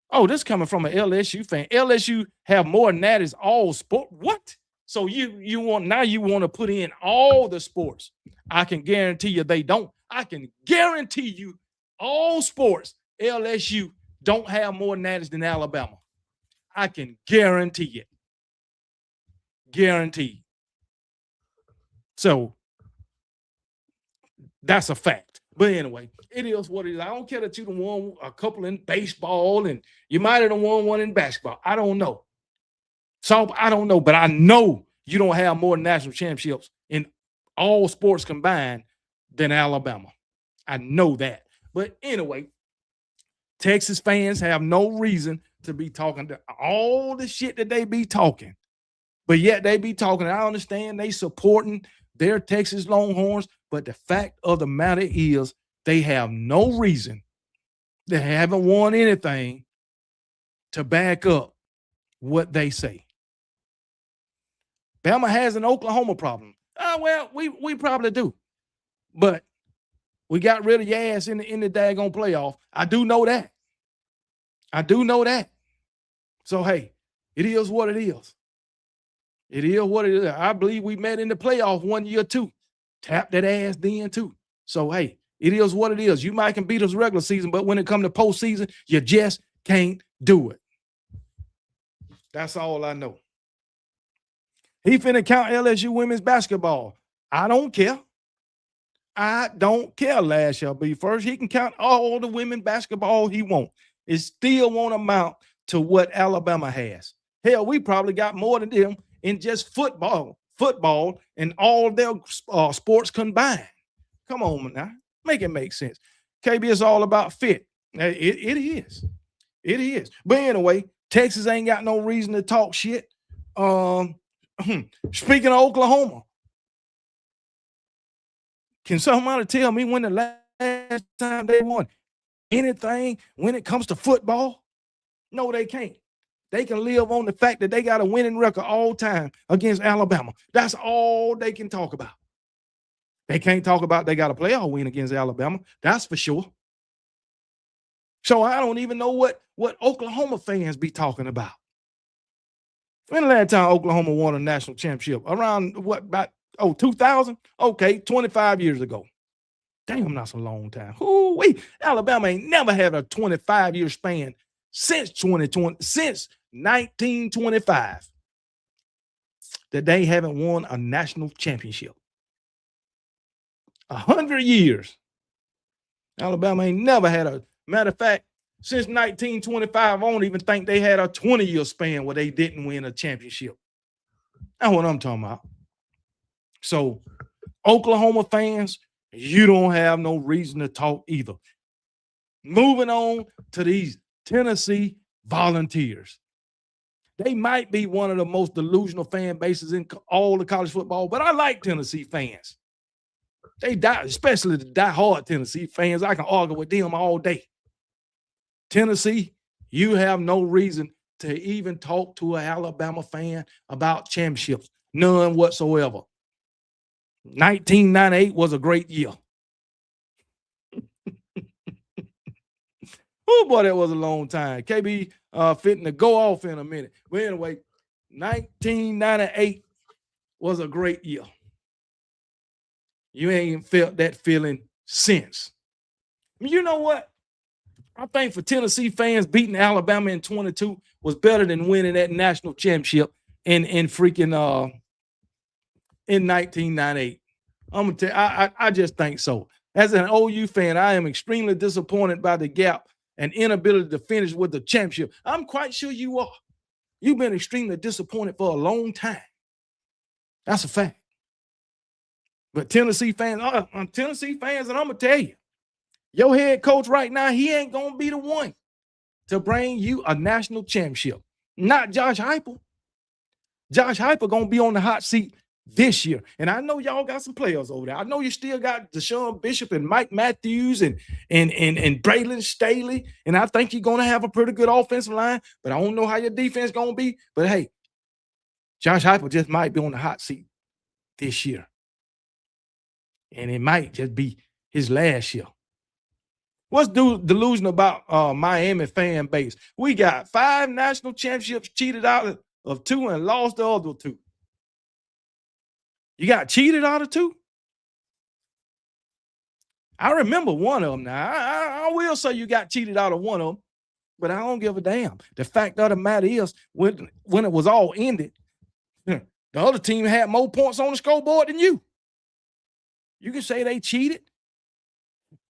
Oh, this coming from an LSU fan. LSU have more than that is all sport. What? So you want to put in all the sports. I can guarantee you they don't. I can guarantee you all sports. LSU don't have more than that than Alabama. I can guarantee it. Guarantee. So that's a fact. But anyway, it is what it is. I don't care that you done won a couple in baseball and you might have won one in basketball. I don't know. So I don't know, but I know you don't have more national championships in all sports combined than Alabama. I know that. But anyway, Texas fans have no reason to be talking to all the shit that they be talking. But yet they be talking. I understand they supporting their Texas Longhorns, but the fact of the matter is they have no reason. They haven't won anything to back up what they say. Bama has an Oklahoma problem. Well, we probably do. But we got rid of your ass in the daggone playoff. I do know that. So, hey, it is what it is. It is what it is. I believe we met in the playoff 1 year too. Tap that ass then too. So, hey, it is what it is. You might can beat us regular season, but when it comes to postseason, you just can't do it. That's all I know. He finna count LSU women's basketball. I don't care. Last year be first. He can count all the women basketball he wants. It still won't amount to what Alabama has. Hell, we probably got more than them in just football and all of their sports combined. Come on now. Make it make sense. KB is all about fit. It is. It is. But anyway, Texas ain't got no reason to talk shit. Speaking of Oklahoma, can somebody tell me when the last time they won anything when it comes to football? No, they can't. They can live on the fact that they got a winning record all time against Alabama. That's all they can talk about. They can't talk about they got a playoff win against Alabama. That's for sure. So I don't even know what Oklahoma fans be talking about. When the last time Oklahoma won a national championship? Around what, about 2000? Okay, 25 years ago. Damn, that's a long time. Alabama ain't never had a 25-year span since 1925 that they haven't won a national championship. 100 years. Alabama ain't never had a, matter of fact, since 1925, I don't even think they had a 20-year span where they didn't win a championship. That's what I'm talking about. So, Oklahoma fans, you don't have no reason to talk either. Moving on to these Tennessee Volunteers. They might be one of the most delusional fan bases in all of college football, but I like Tennessee fans. They die, especially the die-hard Tennessee fans. I can argue with them all day. Tennessee, you have no reason to even talk to an Alabama fan about championships. None whatsoever. 1998 was a great year. Oh, boy, that was a long time. KB fitting to go off in a minute. But anyway, 1998 was a great year. You ain't felt that feeling since. You know what? I think for Tennessee fans, beating Alabama in 22 was better than winning that national championship in 1998. I'm gonna tell you, I just think so. As an OU fan, I am extremely disappointed by the gap and inability to finish with the championship. I'm quite sure you are. You've been extremely disappointed for a long time. That's a fact. But Tennessee fans, and I'm gonna tell you, your head coach right now, he ain't gonna be the one to bring you a national championship. Not Josh Heupel. Josh Heupel gonna be on the hot seat this year. And I know y'all got some players over there. I know you still got Deshaun Bishop and Mike Matthews and Braylon Staley. And I think you're gonna have a pretty good offensive line, but I don't know how your defense gonna be. But hey, Josh Heupel just might be on the hot seat this year. and it might just be his last year. What's delusional about Miami fan base? We got 5 national championships, cheated out of 2 and lost the other 2. You got cheated out of 2? I remember one of them. Now, I will say you got cheated out of one of them, but I don't give a damn. The fact of the matter is, when it was all ended, the other team had more points on the scoreboard than you. You can say they cheated.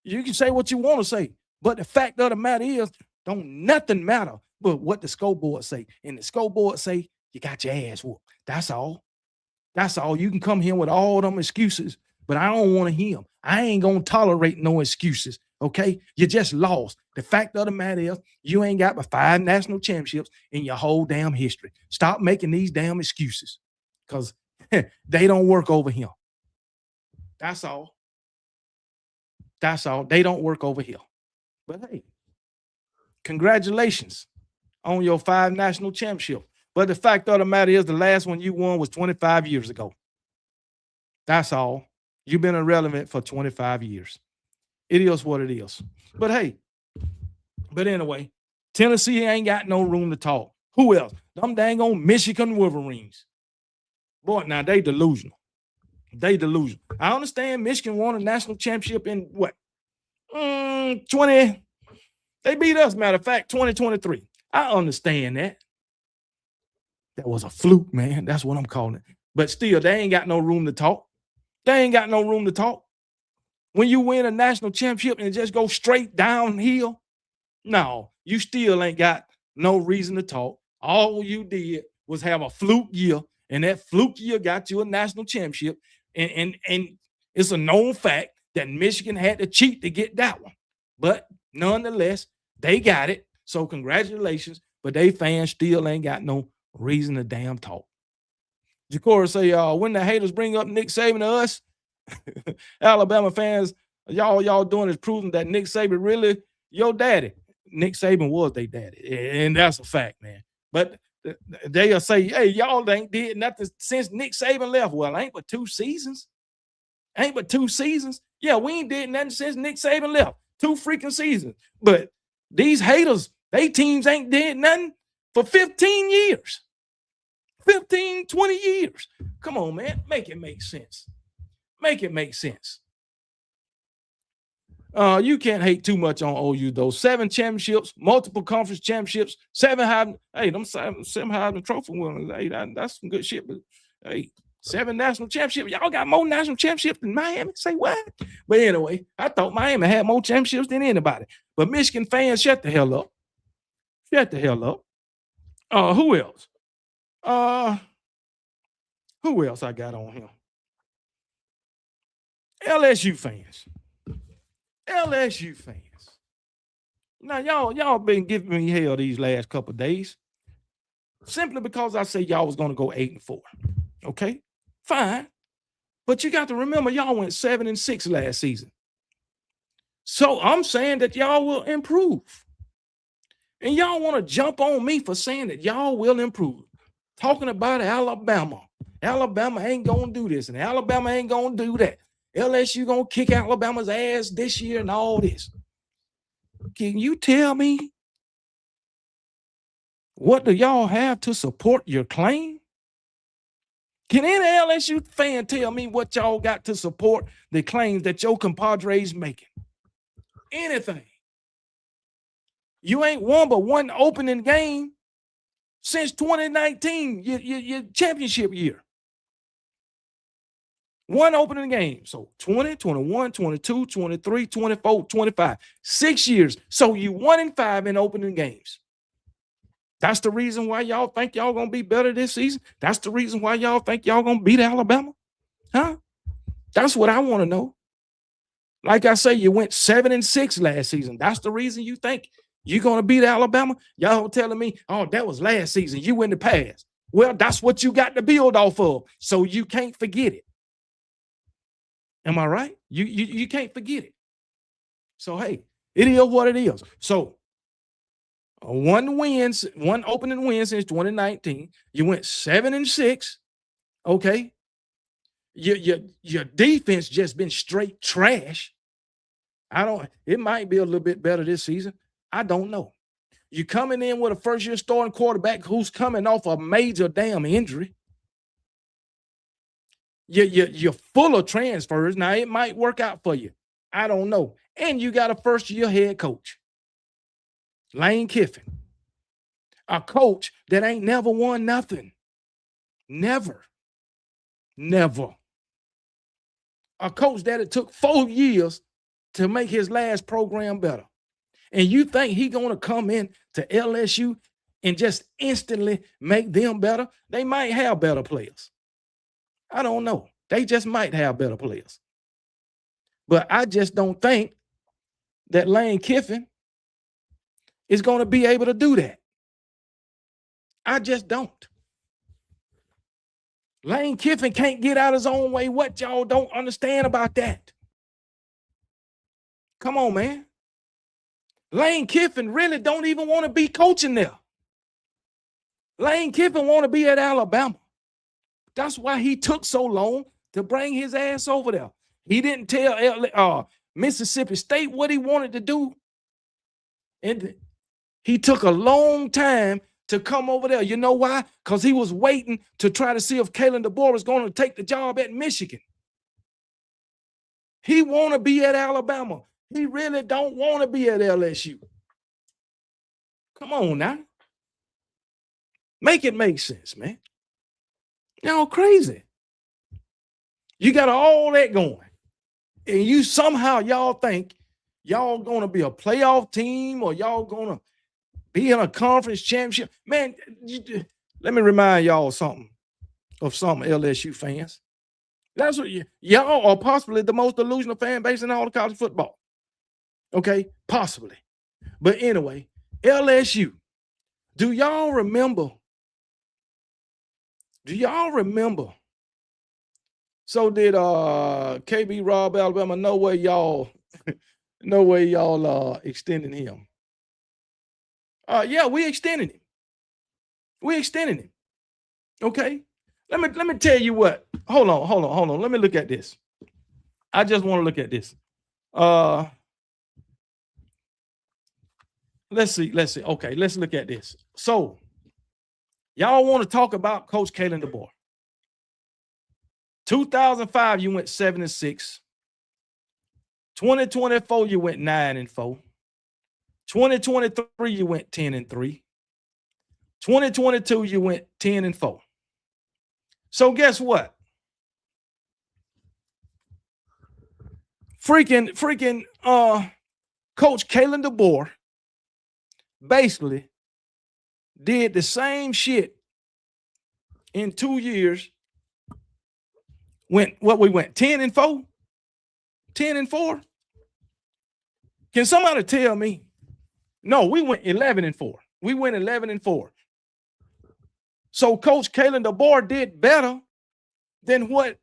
You can say what you want to say, but the fact of the matter is, don't nothing matter but what the scoreboard say. And the scoreboard say you got your ass whooped. That's all. That's all. You can come here with all them excuses, but I don't want to hear them. I ain't gonna tolerate no excuses. Okay, you just lost. The fact of the matter is, you ain't got but 5 national championships in your whole damn history. Stop making these damn excuses, because they don't work over here. That's all. That's all. They don't work over here. But hey, congratulations on your 5 national championships. But the fact of the matter is, the last one you won was 25 years ago. That's all. You've been irrelevant for 25 years. It is what it is. But hey, but anyway, Tennessee ain't got no room to talk. Who else? Them dang on Michigan Wolverines. Boy, now they delusional. They delusional. I understand Michigan won a national championship in what? 20. They beat us, matter of fact, 2023. I understand that. That was a fluke, man. That's what I'm calling it. But still, they ain't got no room to talk. They ain't got no room to talk. When you win a national championship and it just go straight downhill, no, you still ain't got no reason to talk. All you did was have a fluke year, and that fluke year got you a national championship. And it's a known fact that Michigan had to cheat to get that one. But nonetheless, they got it. So congratulations. But they fans still ain't got no reason to damn talk. Jacora say, when the haters bring up Nick Saban to us, Alabama fans, y'all doing is proving that Nick Saban really your daddy. Nick Saban was their daddy, and that's a fact, man. But they'll say, hey, y'all ain't did nothing since Nick Saban left. Well, ain't but 2 seasons. Ain't but 2 seasons. Yeah, we ain't did nothing since Nick Saban left. 2 freaking seasons. But these haters, they teams ain't did nothing for 15 years. 15, 20 years. Come on, man. Make it make sense. Make it make sense. You can't hate too much on OU, though. 7 championships, multiple conference championships, 7 Heisman. Hey, them 7 Heisman Trophy winners. Hey, that's some good shit. But hey, 7 national championships. Y'all got more national championships than Miami. Say what? But anyway, I thought Miami had more championships than anybody. But Michigan fans, shut the hell up. Shut the hell up. Who else? Who else I got on here? LSU fans. LSU fans. Now, y'all been giving me hell these last couple of days simply because I said y'all was going to go 8-4. Okay, fine. But you got to remember, y'all went 7-6 last season. So I'm saying that y'all will improve. And y'all want to jump on me for saying that y'all will improve. Talking about Alabama. Alabama ain't going to do this, and Alabama ain't going to do that. LSU going to kick Alabama's ass this year and all this. Can you tell me what do y'all have to support your claim? Can any LSU fan tell me what y'all got to support the claims that your compadres making? Anything. You ain't won but one opening game since 2019, your championship year. One opening game. So 20, 21, 22, 23, 24, 25. 6 years. So you 1-5 in opening games. That's the reason why y'all think y'all going to be better this season? That's the reason why y'all think y'all going to beat Alabama? Huh? That's what I want to know. Like I say, you went 7-6 last season. That's the reason you think you're going to beat Alabama? Y'all telling me, oh, that was last season. You in the past. Well, that's what you got to build off of, so you can't forget it. Am I right? You can't forget it. So, hey, it is what it is. So, one opening win since 2019. You went 7-6, okay? Your defense just been straight trash. It might be a little bit better this season. I don't know. You're coming in with a first-year starting quarterback who's coming off a major damn injury. You're full of transfers. Now, it might work out for you. I don't know. And you got a first-year head coach, Lane Kiffin, a coach that ain't never won nothing. Never. A coach that it took 4 years to make his last program better. And you think he's going to come in to LSU and just instantly make them better? They might have better players. I don't know. They just might have better players. But I just don't think that Lane Kiffin is going to be able to do that. I just don't. Lane Kiffin can't get out his own way. What y'all don't understand about that? Come on, man. Lane Kiffin really don't even want to be coaching there. Lane Kiffin want to be at Alabama. That's why he took so long to bring his ass over there. He didn't tell Mississippi State what he wanted to do. And he took a long time to come over there. You know why? Because he was waiting to try to see if Kalen DeBoer was going to take the job at Michigan. He want to be at Alabama. He really don't want to be at LSU. Come on now. Make it make sense, man. Y'all crazy. You got all that going. And you somehow y'all think y'all going to be a playoff team or y'all going to be in a conference championship. Man, let me remind y'all something, LSU fans. That's what y'all are possibly the most delusional fan base in all of college football. Okay, possibly. But anyway, LSU, do y'all remember? So did KB Rob Alabama? No way y'all extending him. Yeah, we extended him. Okay. Let me tell you what. Hold on. Let me look at this. I just want to look at this. Let's see. Okay, let's look at this. So, y'all want to talk about Coach Kalen DeBoer. 2005, you went 7-6. 2024, you went 9-4. 2023, you went 10-3. 2022, you went 10-4. So guess what? Freaking Coach Kalen DeBoer basically did the same shit in 2 years. We went 10-4? 10-4? Can somebody tell me? No, we went 11-4. We went 11-4. So Coach Kalen DeBoer did better than what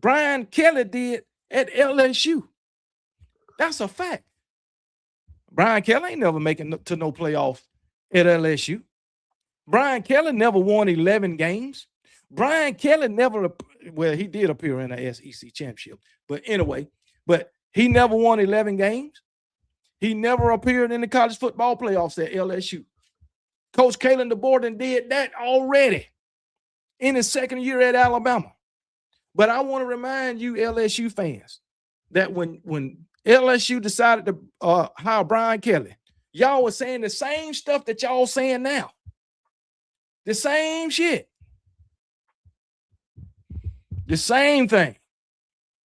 Brian Kelly did at LSU. That's a fact. Brian Kelly ain't never making to no playoffs at LSU. Brian Kelly never won 11 games. Brian Kelly he did appear in the SEC championship. But anyway, he never won 11 games. He never appeared in the college football playoffs at LSU. Coach Kalen DeBoer did that already in his second year at Alabama. But I want to remind you LSU fans that when LSU decided to hire Brian Kelly, y'all were saying the same stuff that y'all saying now. The same shit. The same thing.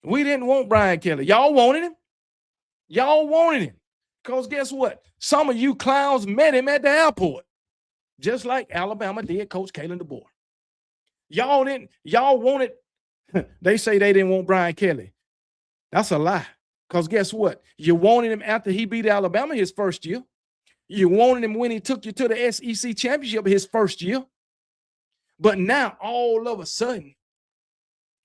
We didn't want Brian Kelly. Y'all wanted him. Because guess what? Some of you clowns met him at the airport. Just like Alabama did Coach Kalen DeBoer. Y'all wanted, they say they didn't want Brian Kelly. That's a lie. Because guess what? You wanted him after he beat Alabama his first year. You wanted him when he took you to the SEC championship his first year. But now, all of a sudden,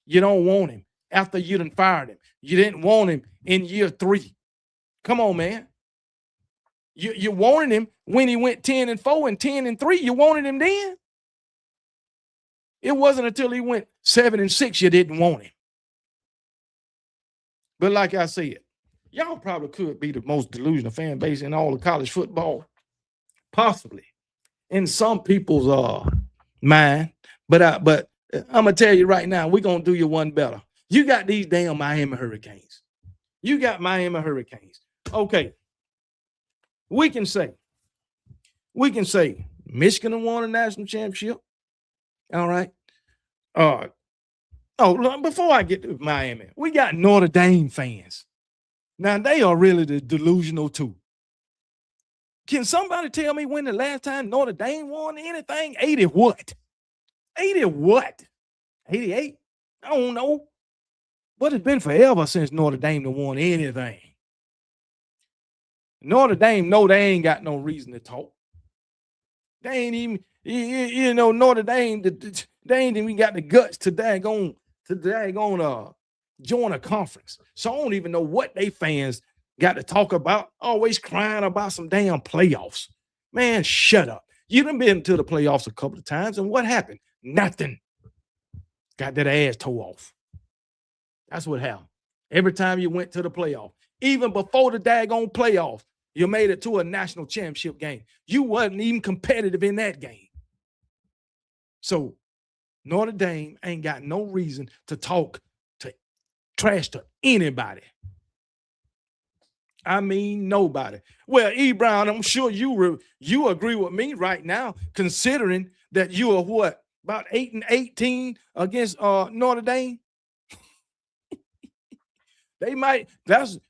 you don't want him after you done fired him. You didn't want him in year 3. Come on, man. You wanted him when he went 10-4 and 10-3. You wanted him then? It wasn't until he went 7-6 you didn't want him. But like I said, y'all probably could be the most delusional fan base in all of college football, possibly in some people's mind. But I'm gonna tell you right now, we're gonna do you one better. You got these damn Miami Hurricanes. You got Miami Hurricanes. Okay. We can say Michigan won a national championship. All right. Before I get to Miami, we got Notre Dame fans. Now they are really the delusional too. Can somebody tell me when the last time Notre Dame won anything? 80 what? 80 what? 88? I don't know. But it's been forever since Notre Dame won anything. Notre Dame know they ain't got no reason to talk. They ain't even, Notre Dame, they ain't even got the guts to daggone join a conference. So I don't even know what they fans got to talk about, always crying about some damn playoffs. Man, shut up. You done been to the playoffs a couple of times, and what happened? Nothing. Got that ass tore off. That's what happened. Every time you went to the playoff, even before the daggone playoff, you made it to a national championship game. You wasn't even competitive in that game. So Notre Dame ain't got no reason to talk to trash to anybody. I mean, nobody. Well, E. Brown, I'm sure you agree with me right now, considering that you are what, about 8-18 against Notre Dame? They might,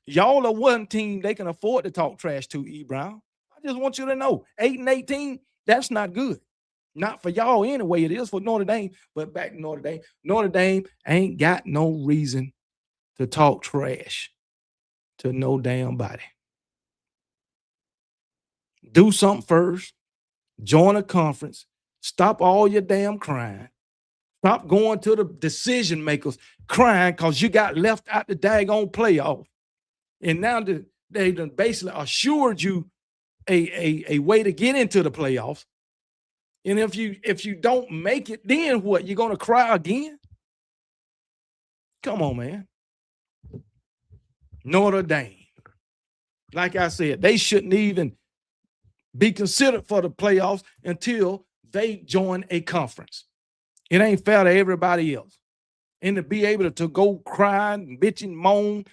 y'all are one team they can afford to talk trash to, E. Brown. I just want you to know, 8-18, that's not good. Not for y'all anyway. It is for Notre Dame, but back to Notre Dame. Notre Dame ain't got no reason to talk trash to no damn body. Do something first. Join a conference. Stop all your damn crying. Stop going to the decision makers crying because you got left out the daggone playoff. And now they done basically assured you a way to get into the playoffs. And if you don't make it, then what? You're going to cry again? Come on, man. Notre Dame. Like I said, they shouldn't even be considered for the playoffs until they join a conference. It ain't fair to everybody else. And to be able to go cry and bitch and moan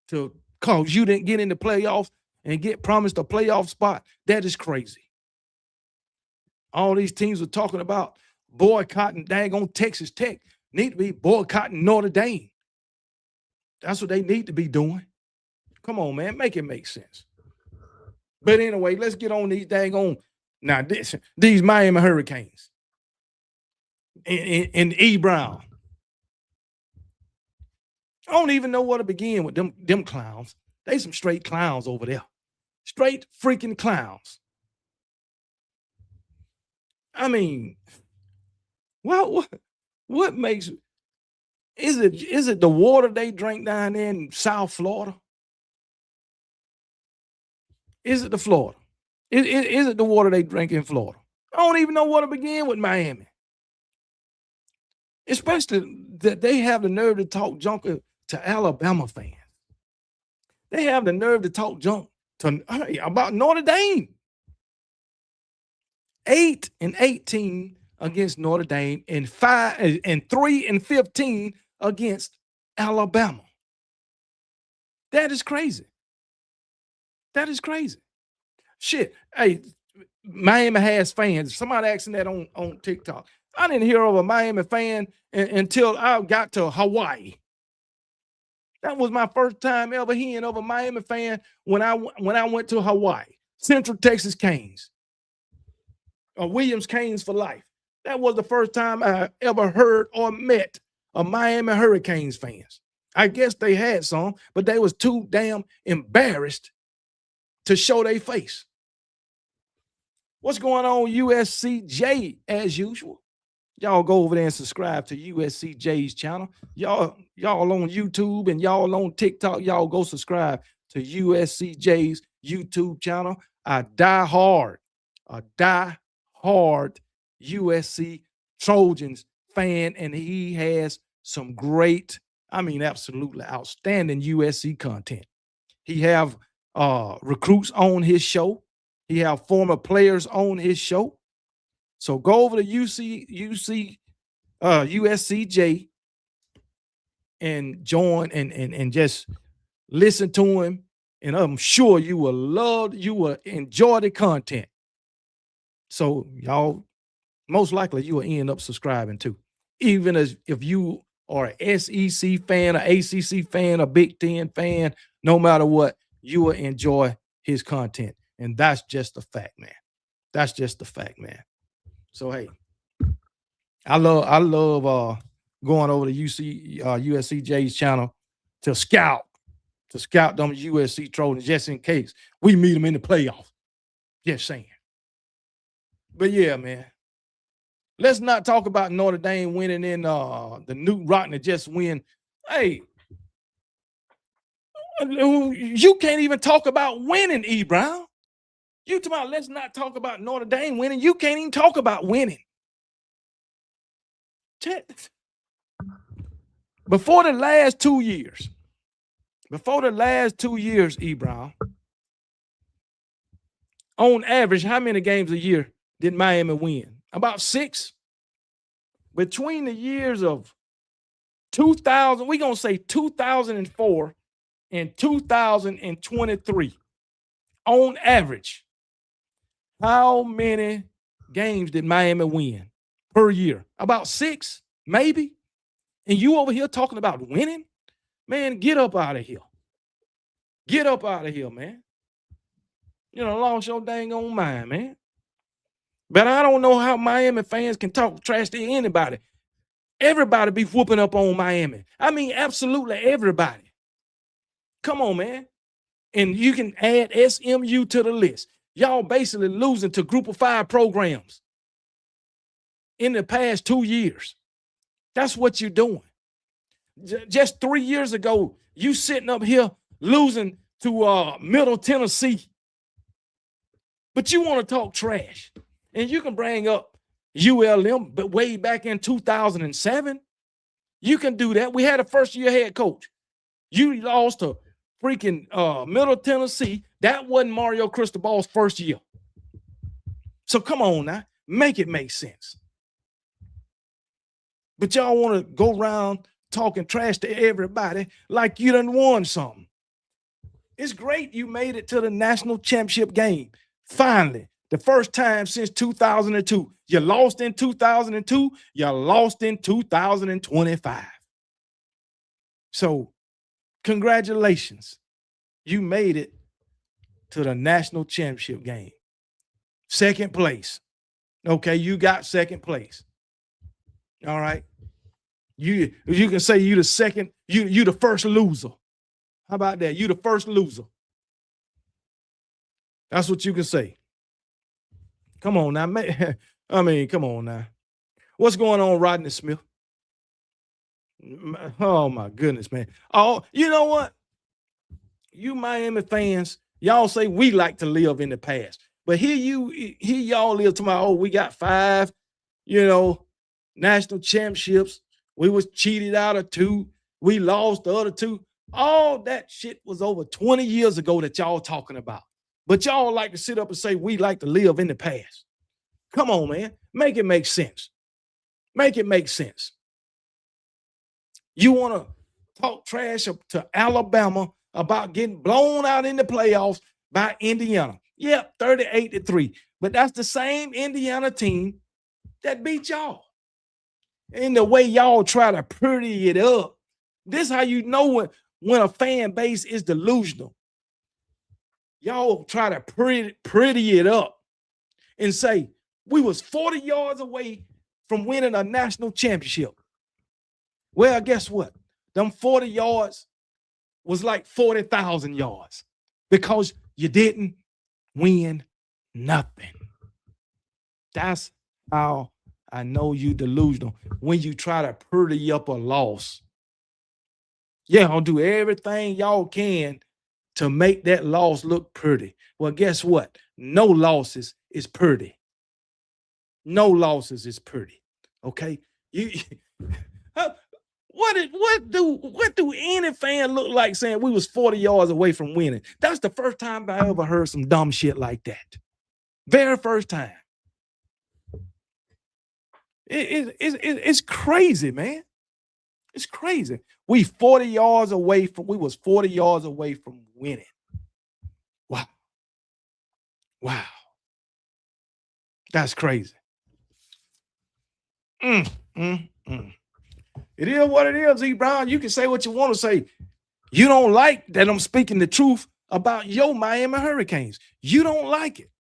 to cause you didn't get in the playoffs and get promised a playoff spot, that is crazy. All these teams are talking about boycotting daggone Texas Tech. Need to be boycotting Notre Dame. That's what they need to be doing. Come on, man. Make it make sense. But anyway, let's get on these daggone. Now, these Miami Hurricanes. And E. Brown. I don't even know where to begin with them clowns. They some straight clowns over there. Straight freaking clowns. I mean, what makes is it the water they drink down there in South Florida? Is it the Florida? Is it the water they drink in Florida? I don't even know where to begin with Miami. Especially that they have the nerve to talk junk to Alabama fans. They have the nerve to talk junk about Notre Dame. 8-18 against Notre Dame and 3-15 against Alabama. That is crazy. That is crazy. Shit. Hey, Miami has fans. Somebody asking that on TikTok. I didn't hear of a Miami fan until I got to Hawaii. That was my first time ever hearing of a Miami fan when I went to Hawaii. Central Texas Canes. Williams Canes for life. That was the first time I ever heard or met a Miami Hurricanes fans. I guess they had some, but they was too damn embarrassed to show their face. What's going on, USCJ, as usual? Y'all go over there and subscribe to USCJ's channel. Y'all on YouTube and y'all on TikTok, y'all go subscribe to USCJ's YouTube channel. A die hard USC Trojans fan, and he has some great, I mean, absolutely outstanding USC content. He have recruits on his show. He have former players on his show. So go over to USCJ and join and just listen to him. And I'm sure you will enjoy the content. So y'all, most likely you will end up subscribing too. Even as if you are an SEC fan, an ACC fan, a Big Ten fan, no matter what, you will enjoy his content. And that's just a fact, man. That's just the fact, man. So hey, I love going over to USCJ's channel to scout them USC trolling just in case we meet them in the playoffs. Just saying. But yeah, man. Let's not talk about Notre Dame winning in the Newt Rockne just win. Hey, you can't even talk about winning, E. Brown. You talking about let's not talk about Notre Dame winning. You can't even talk about winning. Before the last 2 years, E. Brown, on average, how many games a year did Miami win? About 6. Between the years of 2000, we're going to say 2004 and 2023, on average, how many games did Miami win per year? About 6, maybe. And you over here talking about winning? Man, get up out of here. Get up out of here, man. You know, lost your dang on mind, man. But I don't know how Miami fans can talk trash to anybody. Everybody be whooping up on Miami. I mean, absolutely everybody. Come on, man. And you can add SMU to the list. Y'all basically losing to group of 5 programs in the past 2 years. That's what you're doing. Just 3 years ago, you sitting up here losing to Middle Tennessee. But you want to talk trash. And you can bring up ULM, but way back in 2007. You can do that. We had a first-year head coach. You lost to freaking Middle Tennessee. That wasn't Mario Cristobal's first year. So come on now. Make it make sense. But y'all want to go around talking trash to everybody like you done won something. It's great you made it to the national championship game. Finally, the first time since 2002. You lost in 2002. You lost in 2025. So congratulations. You made it to the national championship game. Second place. Okay, you got second place. All right. You can say you the second, you the first loser. How about that? You the first loser. That's what you can say. Come on now. I mean, come on now. What's going on, Rodney Smith? Oh my goodness, man. Oh, you know what? You Miami fans, y'all say we like to live in the past. But here y'all live tomorrow. Oh, we got 5, national championships. We was cheated out of 2. We lost the other 2. All that shit was over 20 years ago that y'all talking about. But y'all like to sit up and say we like to live in the past. Come on, man. Make it make sense. Make it make sense. You want to talk trash to Alabama about getting blown out in the playoffs by Indiana. Yep, 38-3. But that's the same Indiana team that beat y'all. And the way y'all try to pretty it up, this is how you know when a fan base is delusional. Y'all try to pretty it up and say, we was 40 yards away from winning a national championship. Well, guess what? Them 40 yards was like 40,000 yards because you didn't win nothing. That's how I know you delusional. When you try to pretty up a loss. Yeah, I'll do everything y'all can to make that loss look pretty. Well, guess what? No losses is pretty. No losses is pretty. Okay? You what do any fan look like saying we was 40 yards away from winning? That's the first time I ever heard some dumb shit like that. Very first time. It's crazy, man. It's crazy. We was 40 yards away from winning. Wow. Wow. That's crazy. It is what it is, E. Brown. You can say what you want to say. You don't like that I'm speaking the truth about your Miami Hurricanes. You don't like it.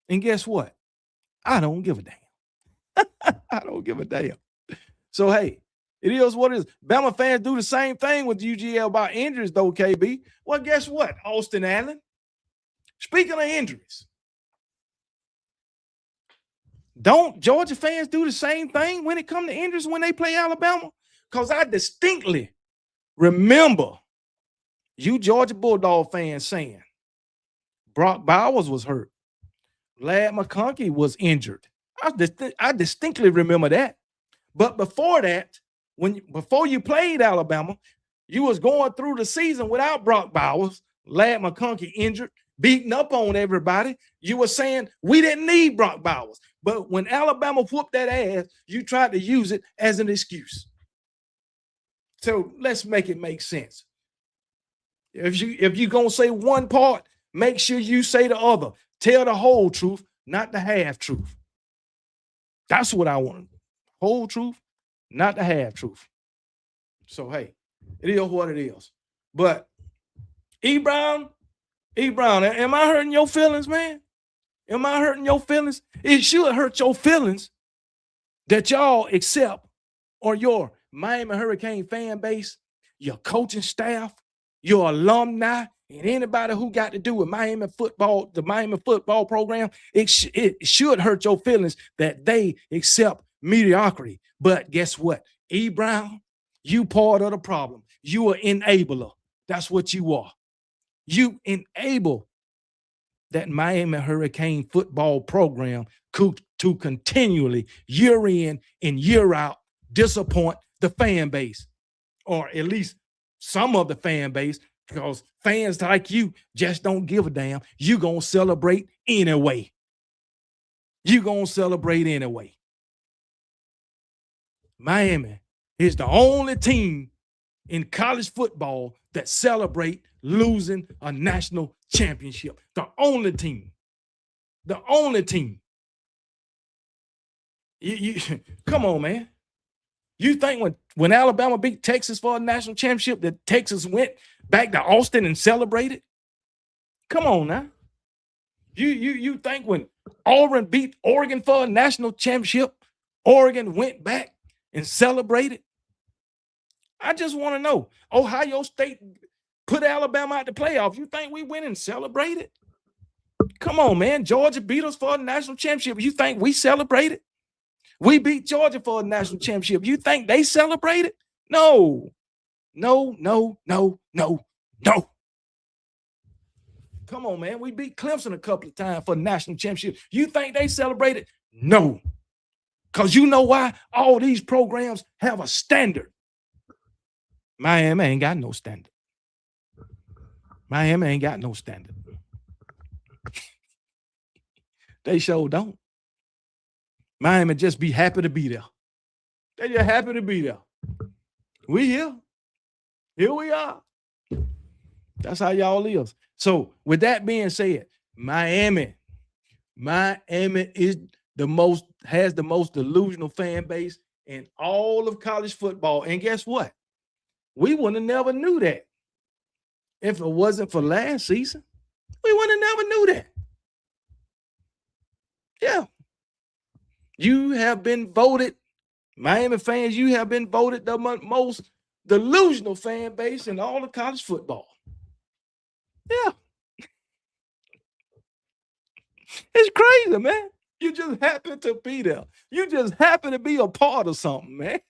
And guess what? I don't give a damn. I don't give a damn. So, hey, it is what it is. Bama fans do the same thing with UGL about injuries, though, KB. Well, guess what, Austin Allen? Speaking of injuries, don't Georgia fans do the same thing when it comes to injuries when they play Alabama? Because I distinctly remember you Georgia Bulldog fans saying Brock Bowers was hurt. Lad McConkey was injured. I distinctly remember that. But before that, before you played Alabama, you was going through the season without Brock Bowers, Lad McConkey injured, beating up on everybody. You were saying we didn't need Brock Bowers. But when Alabama whooped that ass, you tried to use it as an excuse. So let's make it make sense. If you're gonna say one part, make sure you say the other. Tell the whole truth, not the half truth. That's what I want. Whole truth, not the half truth. So hey, it is what it is. But E. Brown, am I hurting your feelings, man? Am I hurting your feelings? It should hurt your feelings that y'all accept, or your Miami Hurricane fan base, your coaching staff, your alumni, and anybody who got to do with Miami football, the Miami football program. It should hurt your feelings that they accept mediocrity. But guess what? E. Brown, you part of the problem. You are enabler. That's what you are. You enable that Miami Hurricane football program to continually, year in and year out, disappoint the fan base, or at least some of the fan base, because fans like you just don't give a damn. You gonna celebrate anyway. You gonna celebrate anyway. Miami is the only team in college football that celebrate losing a national championship. The only team. The only team. You come on, man. You think when Alabama beat Texas for a national championship that Texas went back to Austin and celebrated? Come on now. You think when Auburn beat Oregon for a national championship, Oregon went back and celebrated? I just want to know. Ohio State put Alabama out the playoffs. You think we went and celebrated? Come on, man. Georgia beat us for a national championship. You think we celebrated? We beat Georgia for a national championship. You think they celebrated? No. No. Come on, man. We beat Clemson a couple of times for a national championship. You think they celebrated? No. Because you know why? All these programs have a standard. Miami ain't got no standard. Miami ain't got no standard. They sure don't. Miami just be happy to be there. They just happy to be there. We here. Here we are. That's how y'all live. So with that being said, Miami is has the most delusional fan base in all of college football. And guess what? We would have never knew that if it wasn't for last season. We would have never knew that. Yeah. You have been voted, Miami fans, you have been voted the most delusional fan base in all of college football. Yeah. It's crazy, man. You just happen to be there. You just happen to be a part of something, man.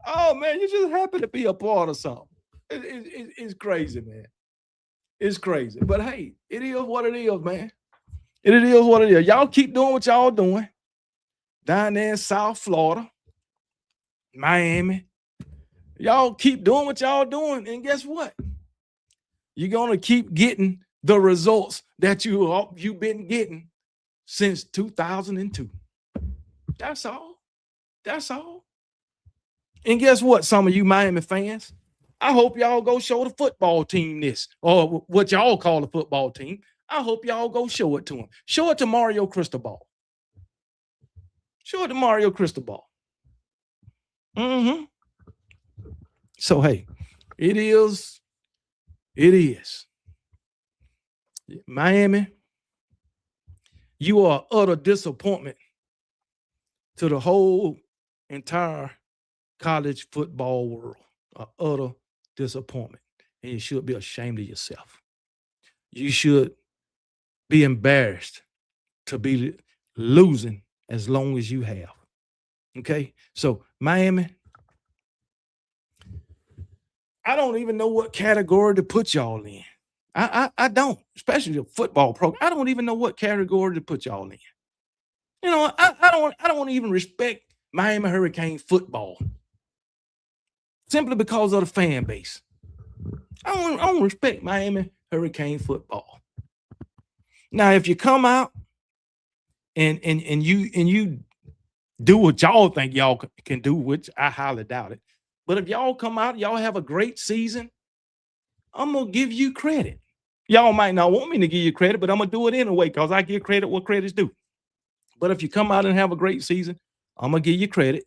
Oh, man, you just happen to be a part of something. It's crazy, man. It's crazy. But, hey, it is what it is, man. It is what it is. Y'all keep doing what y'all doing. down there in South Florida, Miami. Y'all keep doing what y'all doing, and guess what? You're gonna keep getting the results that you've been getting since 2002. That's all. That's all. And guess what, some of you Miami fans? I hope y'all go show the football team this, or what y'all call the football team. I hope y'all go show it to them. Show it to Mario Cristobal. Show it to Mario Cristobal. So, hey, it is. Miami, you are utter disappointment to the whole entire college football world. An utter disappointment. And you should be ashamed of yourself. You should be embarrassed to be losing as long as you have. Okay? So, Miami, I don't even know what category to put y'all in. I don't, especially the football program. I don't even know what category to put y'all in. You know, I don't even respect Miami Hurricane football simply because of the fan base. I don't respect Miami Hurricane football. Now, if you come out and you do what y'all think y'all can do, which I highly doubt it, but if y'all come out, y'all have a great season, I'm gonna give you credit. Y'all might not want me to give you credit, but I'm gonna do it anyway because I give credit what credit's due. But if you come out and have a great season, I'm gonna give you credit.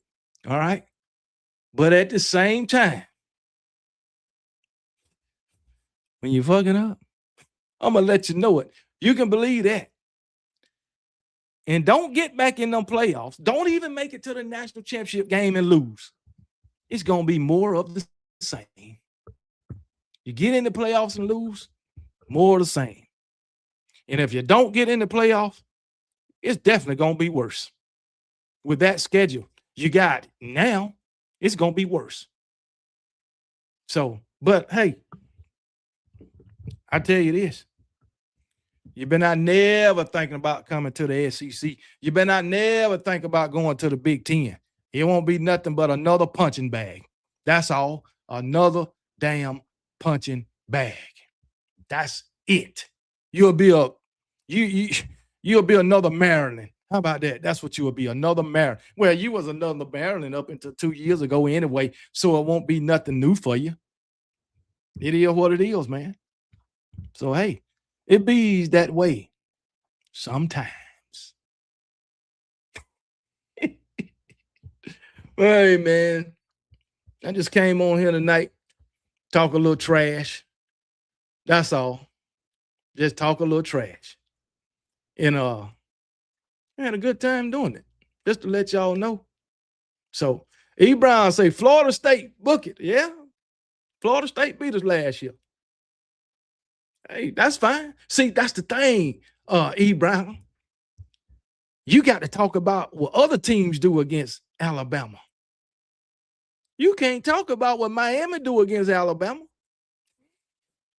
All right. But at the same time, when you're fucking up, I'm gonna let you know it. You can believe that. And don't get back in them playoffs. Don't even make it to the national championship game and lose. It's gonna be more of the same. You get in the playoffs and lose, more of the same. And if you don't get in the playoffs, it's definitely gonna be worse. With that schedule you got now, it's gonna be worse. So, but hey, I tell you this. You better not never thinking about coming to the SEC. You better not never think about going to the Big Ten. It won't be nothing but another punching bag. That's all. Another damn punching bag. That's it. You'll be another Maryland. How about that? That's what you will be, another Maryland. Well, you was another Maryland up until 2 years ago anyway, so it won't be nothing new for you. It is what it is, man. So, hey, it be that way sometimes. Hey, man, I just came on here tonight, talk a little trash. That's all. Just talk a little trash. And I had a good time doing it, just to let y'all know. So, E. Brown say, Florida State, book it. Yeah, Florida State beat us last year. Hey, that's fine. See, that's the thing, E. Brown. You got to talk about what other teams do against Alabama. You can't talk about what Miami do against Alabama.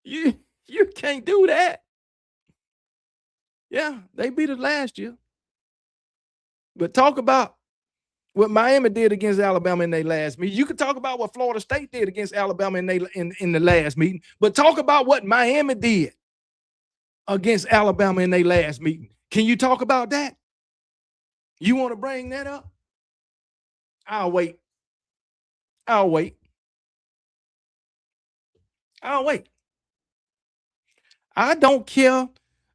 You can't do that. Yeah, they beat us last year. But talk about what Miami did against Alabama in their last meeting. You can talk about what Florida State did against Alabama in the last meeting, but talk about what Miami did against Alabama in their last meeting. Can you talk about that? You want to bring that up? I'll wait. I don't care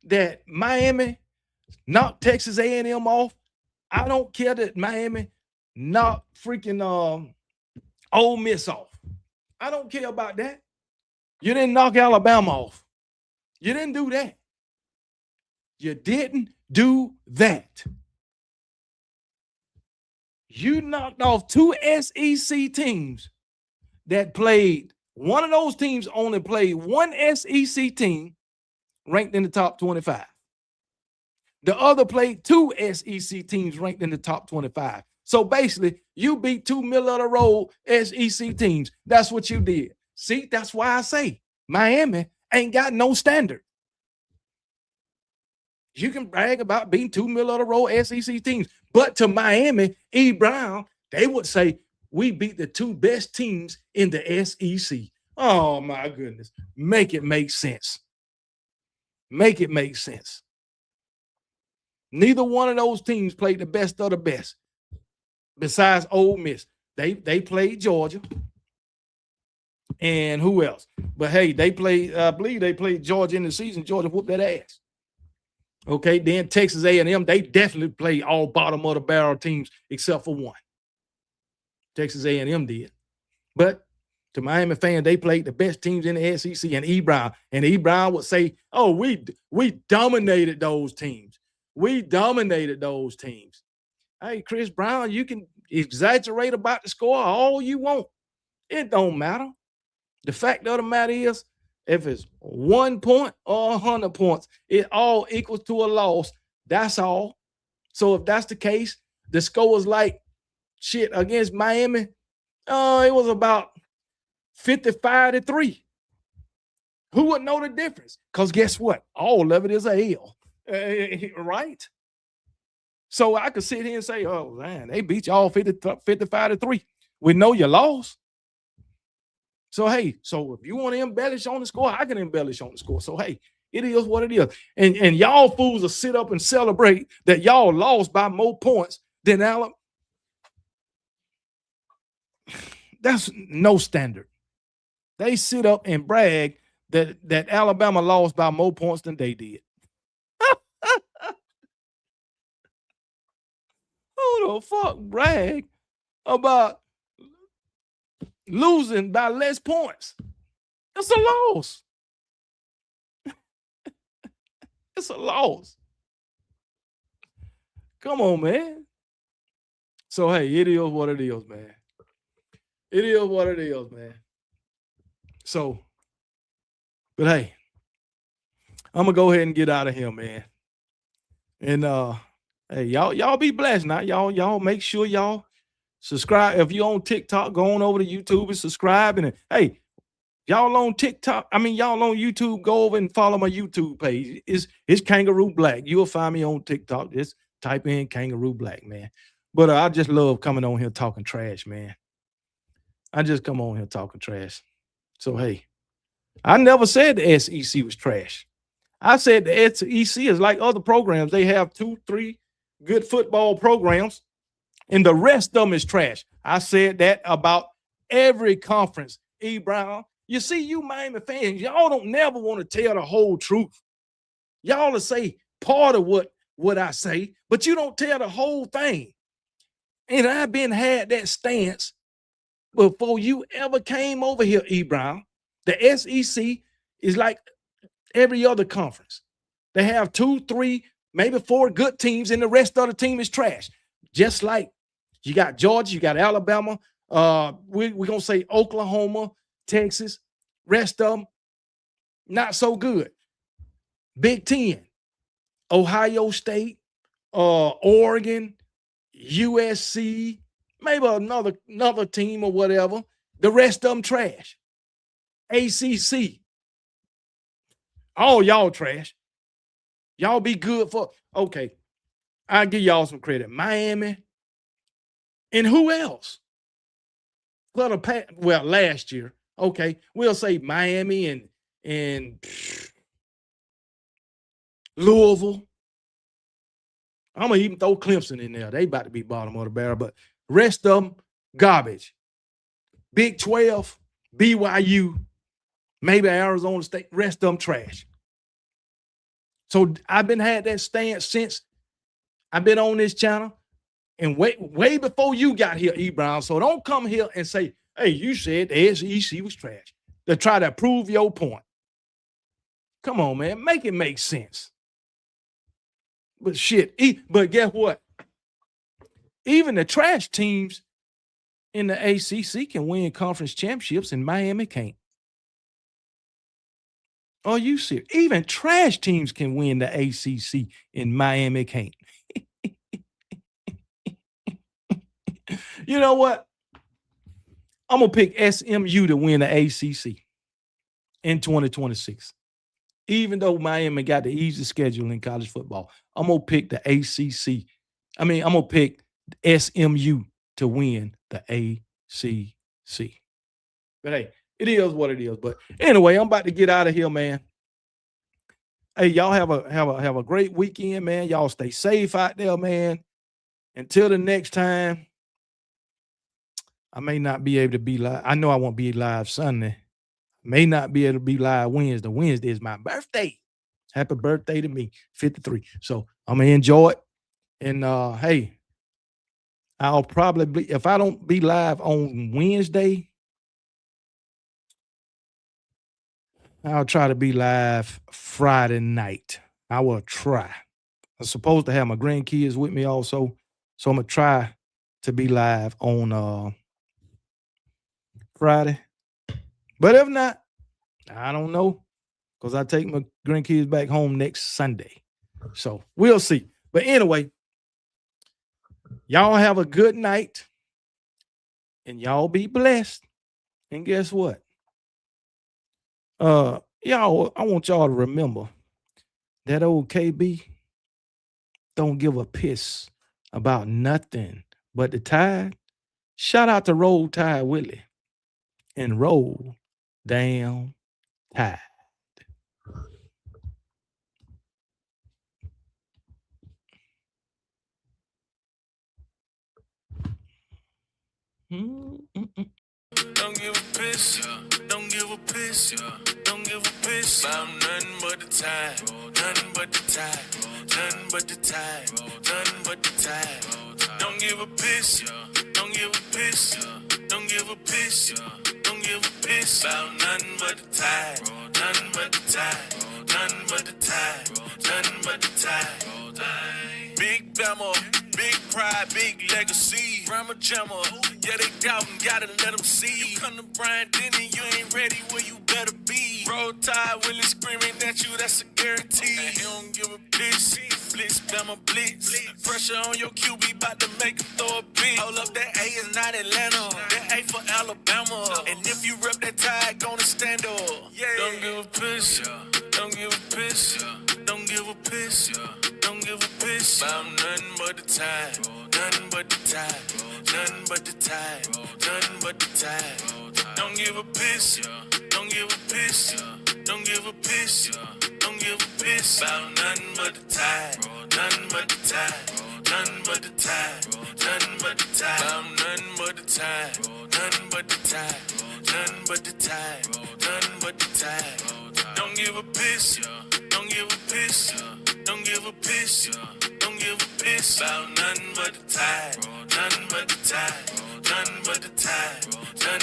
that Miami knocked Texas A&M off. I don't care that Miami knocked freaking Ole Miss off. I don't care about that. You didn't knock Alabama off. You didn't do that. You didn't do that. You knocked off two SEC teams that played. One of those teams only played one SEC team ranked in the top 25. The other played two SEC teams ranked in the top 25. So basically, you beat two middle-of-the-road SEC teams. That's what you did. See, that's why I say Miami ain't got no standard. You can brag about beating 2 middle of the road SEC teams. But to Miami, E. Brown, they would say, we beat the 2 best teams in the SEC. Oh, my goodness. Make it make sense. Make it make sense. Neither one of those teams played the best of the best. Besides Ole Miss. They played Georgia. And who else? But hey, they played, I believe they played Georgia in the season. Georgia whooped that ass. Okay, then Texas A&M, they definitely play all bottom of the barrel teams except for one. Texas A&M did. But to Miami fans, they played the best teams in the SEC. And E. Brown would say, oh, we dominated those teams. We dominated those teams. Hey, Chris Brown, you can exaggerate about the score all you want. It don't matter. The fact of the matter is, if it's 1 point or 100 points, it all equals to a loss. That's all. So if that's the case, the score was like shit against Miami. It was about 55-3. Who would know the difference? Because guess what? All of it is a L. Right? So I could sit here and say, oh, man, they beat you all 55-3. We know you lost. So, hey, so if you want to embellish on the score, I can embellish on the score. So, hey, it is what it is. And y'all fools will sit up and celebrate that y'all lost by more points than Alabama. That's no standard. They sit up and brag that Alabama lost by more points than they did. Who the fuck brag about losing by less points? It's a loss. It's a loss. Come on, man. So, hey, it is what it is, man. It is what it is, man. So, but hey, I'm gonna go ahead and get out of here, man. And hey, y'all be blessed now. Y'all make sure y'all subscribe. If you're on TikTok, go on over to YouTube and subscribe. And hey, y'all on TikTok, y'all on YouTube, go over and follow my YouTube page. It's Kangaroo Black. You'll find me on TikTok. Just type in Kangaroo Black, man. But I just love coming on here talking trash, man. I just come on here talking trash. So, hey, I never said the SEC was trash. I said the SEC is like other programs. They have 2-3 good football programs, and the rest of them is trash. I said that about every conference. E. Brown, you see, you Miami fans, y'all don't never want to tell the whole truth. Y'all will say part of what I say, but you don't tell the whole thing. And I've had that stance before you ever came over here, E. Brown. The SEC is like every other conference. They have 2, 3, maybe 4 good teams, and the rest of the team is trash. Just like you got Georgia, you got Alabama, we're going to say Oklahoma, Texas, rest of them, not so good. Big Ten, Ohio State, Oregon, USC, maybe another team or whatever. The rest of them trash. ACC, all y'all trash. Y'all be good for, okay, I'll give y'all some credit. Miami, and who else? Well, last year, okay, we'll say Miami and Louisville. I'm going to even throw Clemson in there. They about to be bottom of the barrel, but rest of them, garbage. Big 12, BYU, maybe Arizona State, rest of them trash. So I've had that stance since I've been on this channel, and way before you got here, E. Brown. So don't come here and say, hey, you said the SEC was trash, to try to prove your point. Come on, man. Make it make sense. But shit, but guess what? Even the trash teams in the ACC can win conference championships, and Miami can't. Are you serious? Even trash teams can win the ACC, and Miami can't. You know what? I'm going to pick SMU to win the ACC in 2026. even though Miami got the easy schedule in college football, I'm gonna pick the ACC. I mean, I'm gonna pick SMU to win the ACC. But hey, it is what it is. But anyway, I'm about to get out of here, man. Hey, y'all have a great weekend, man. Y'all stay safe out there, man. Until the next time, I may not be able to be live. I know I won't be live Sunday. May not be able to be live Wednesday. Wednesday is my birthday. Happy birthday to me, 53. So I'm gonna enjoy it. And hey, I'll probably be, if I don't be live on Wednesday, I'll try to be live Friday night. I will try. I'm supposed to have my grandkids with me also. So I'm gonna try to be live on Friday. But if not, I don't know. Because I take my grandkids back home next Sunday. So we'll see. But anyway, y'all have a good night. And y'all be blessed. And guess what? Y'all, I want y'all to remember that old KB don't give a piss about nothing but the Tide. Shout out to Roll Tide Willie and Roll Damn Tide. Don't give a piss, don't give a piss, don't give a piss about nothing but the Tide, nothing but the Tide, nothing but the Tide, nothing but the Tide. Don't give a piss, don't give a piss, don't give a piss, don't give a piss about nothing but the Tide, nothing but the Tide, nothing but the Tide, nothing but the Tide. Big Bama, big pride, big legacy. Rama Jamma, yeah, they doubting, gotta let them see. You come to Brian Denny, you ain't ready, well, you better be. Roll Tide, Willie screaming at you, that's a guarantee. And he don't give a piss. Blitz, Bama, blitz. Pressure on your QB, bout to make him throw a beat. Hold up, that A is not Atlanta, that A for Alabama. And if you rep that Tide, gonna stand up. Yeah. Don't give a piss, don't give a piss, don't give a piss, don't give a piss about nothing but the Tide, nothing but the Tide, nothing but the Tide, nothing but the Tide. Don't give a piss, don't give a piss, don't give a piss, don't give a piss about nothing but the Tide, nothing but the Tide, nothing but the Tide, nothing but the Tide, about nothing but the Tide, nothing but the Tide, nothing but the Tide, nothing but the Tide. Don't give a piss, don't give a piss, don't give a piss, don't give a piss about nothing but the Tide, nothing but the Tide, nothing but the Tide, nothing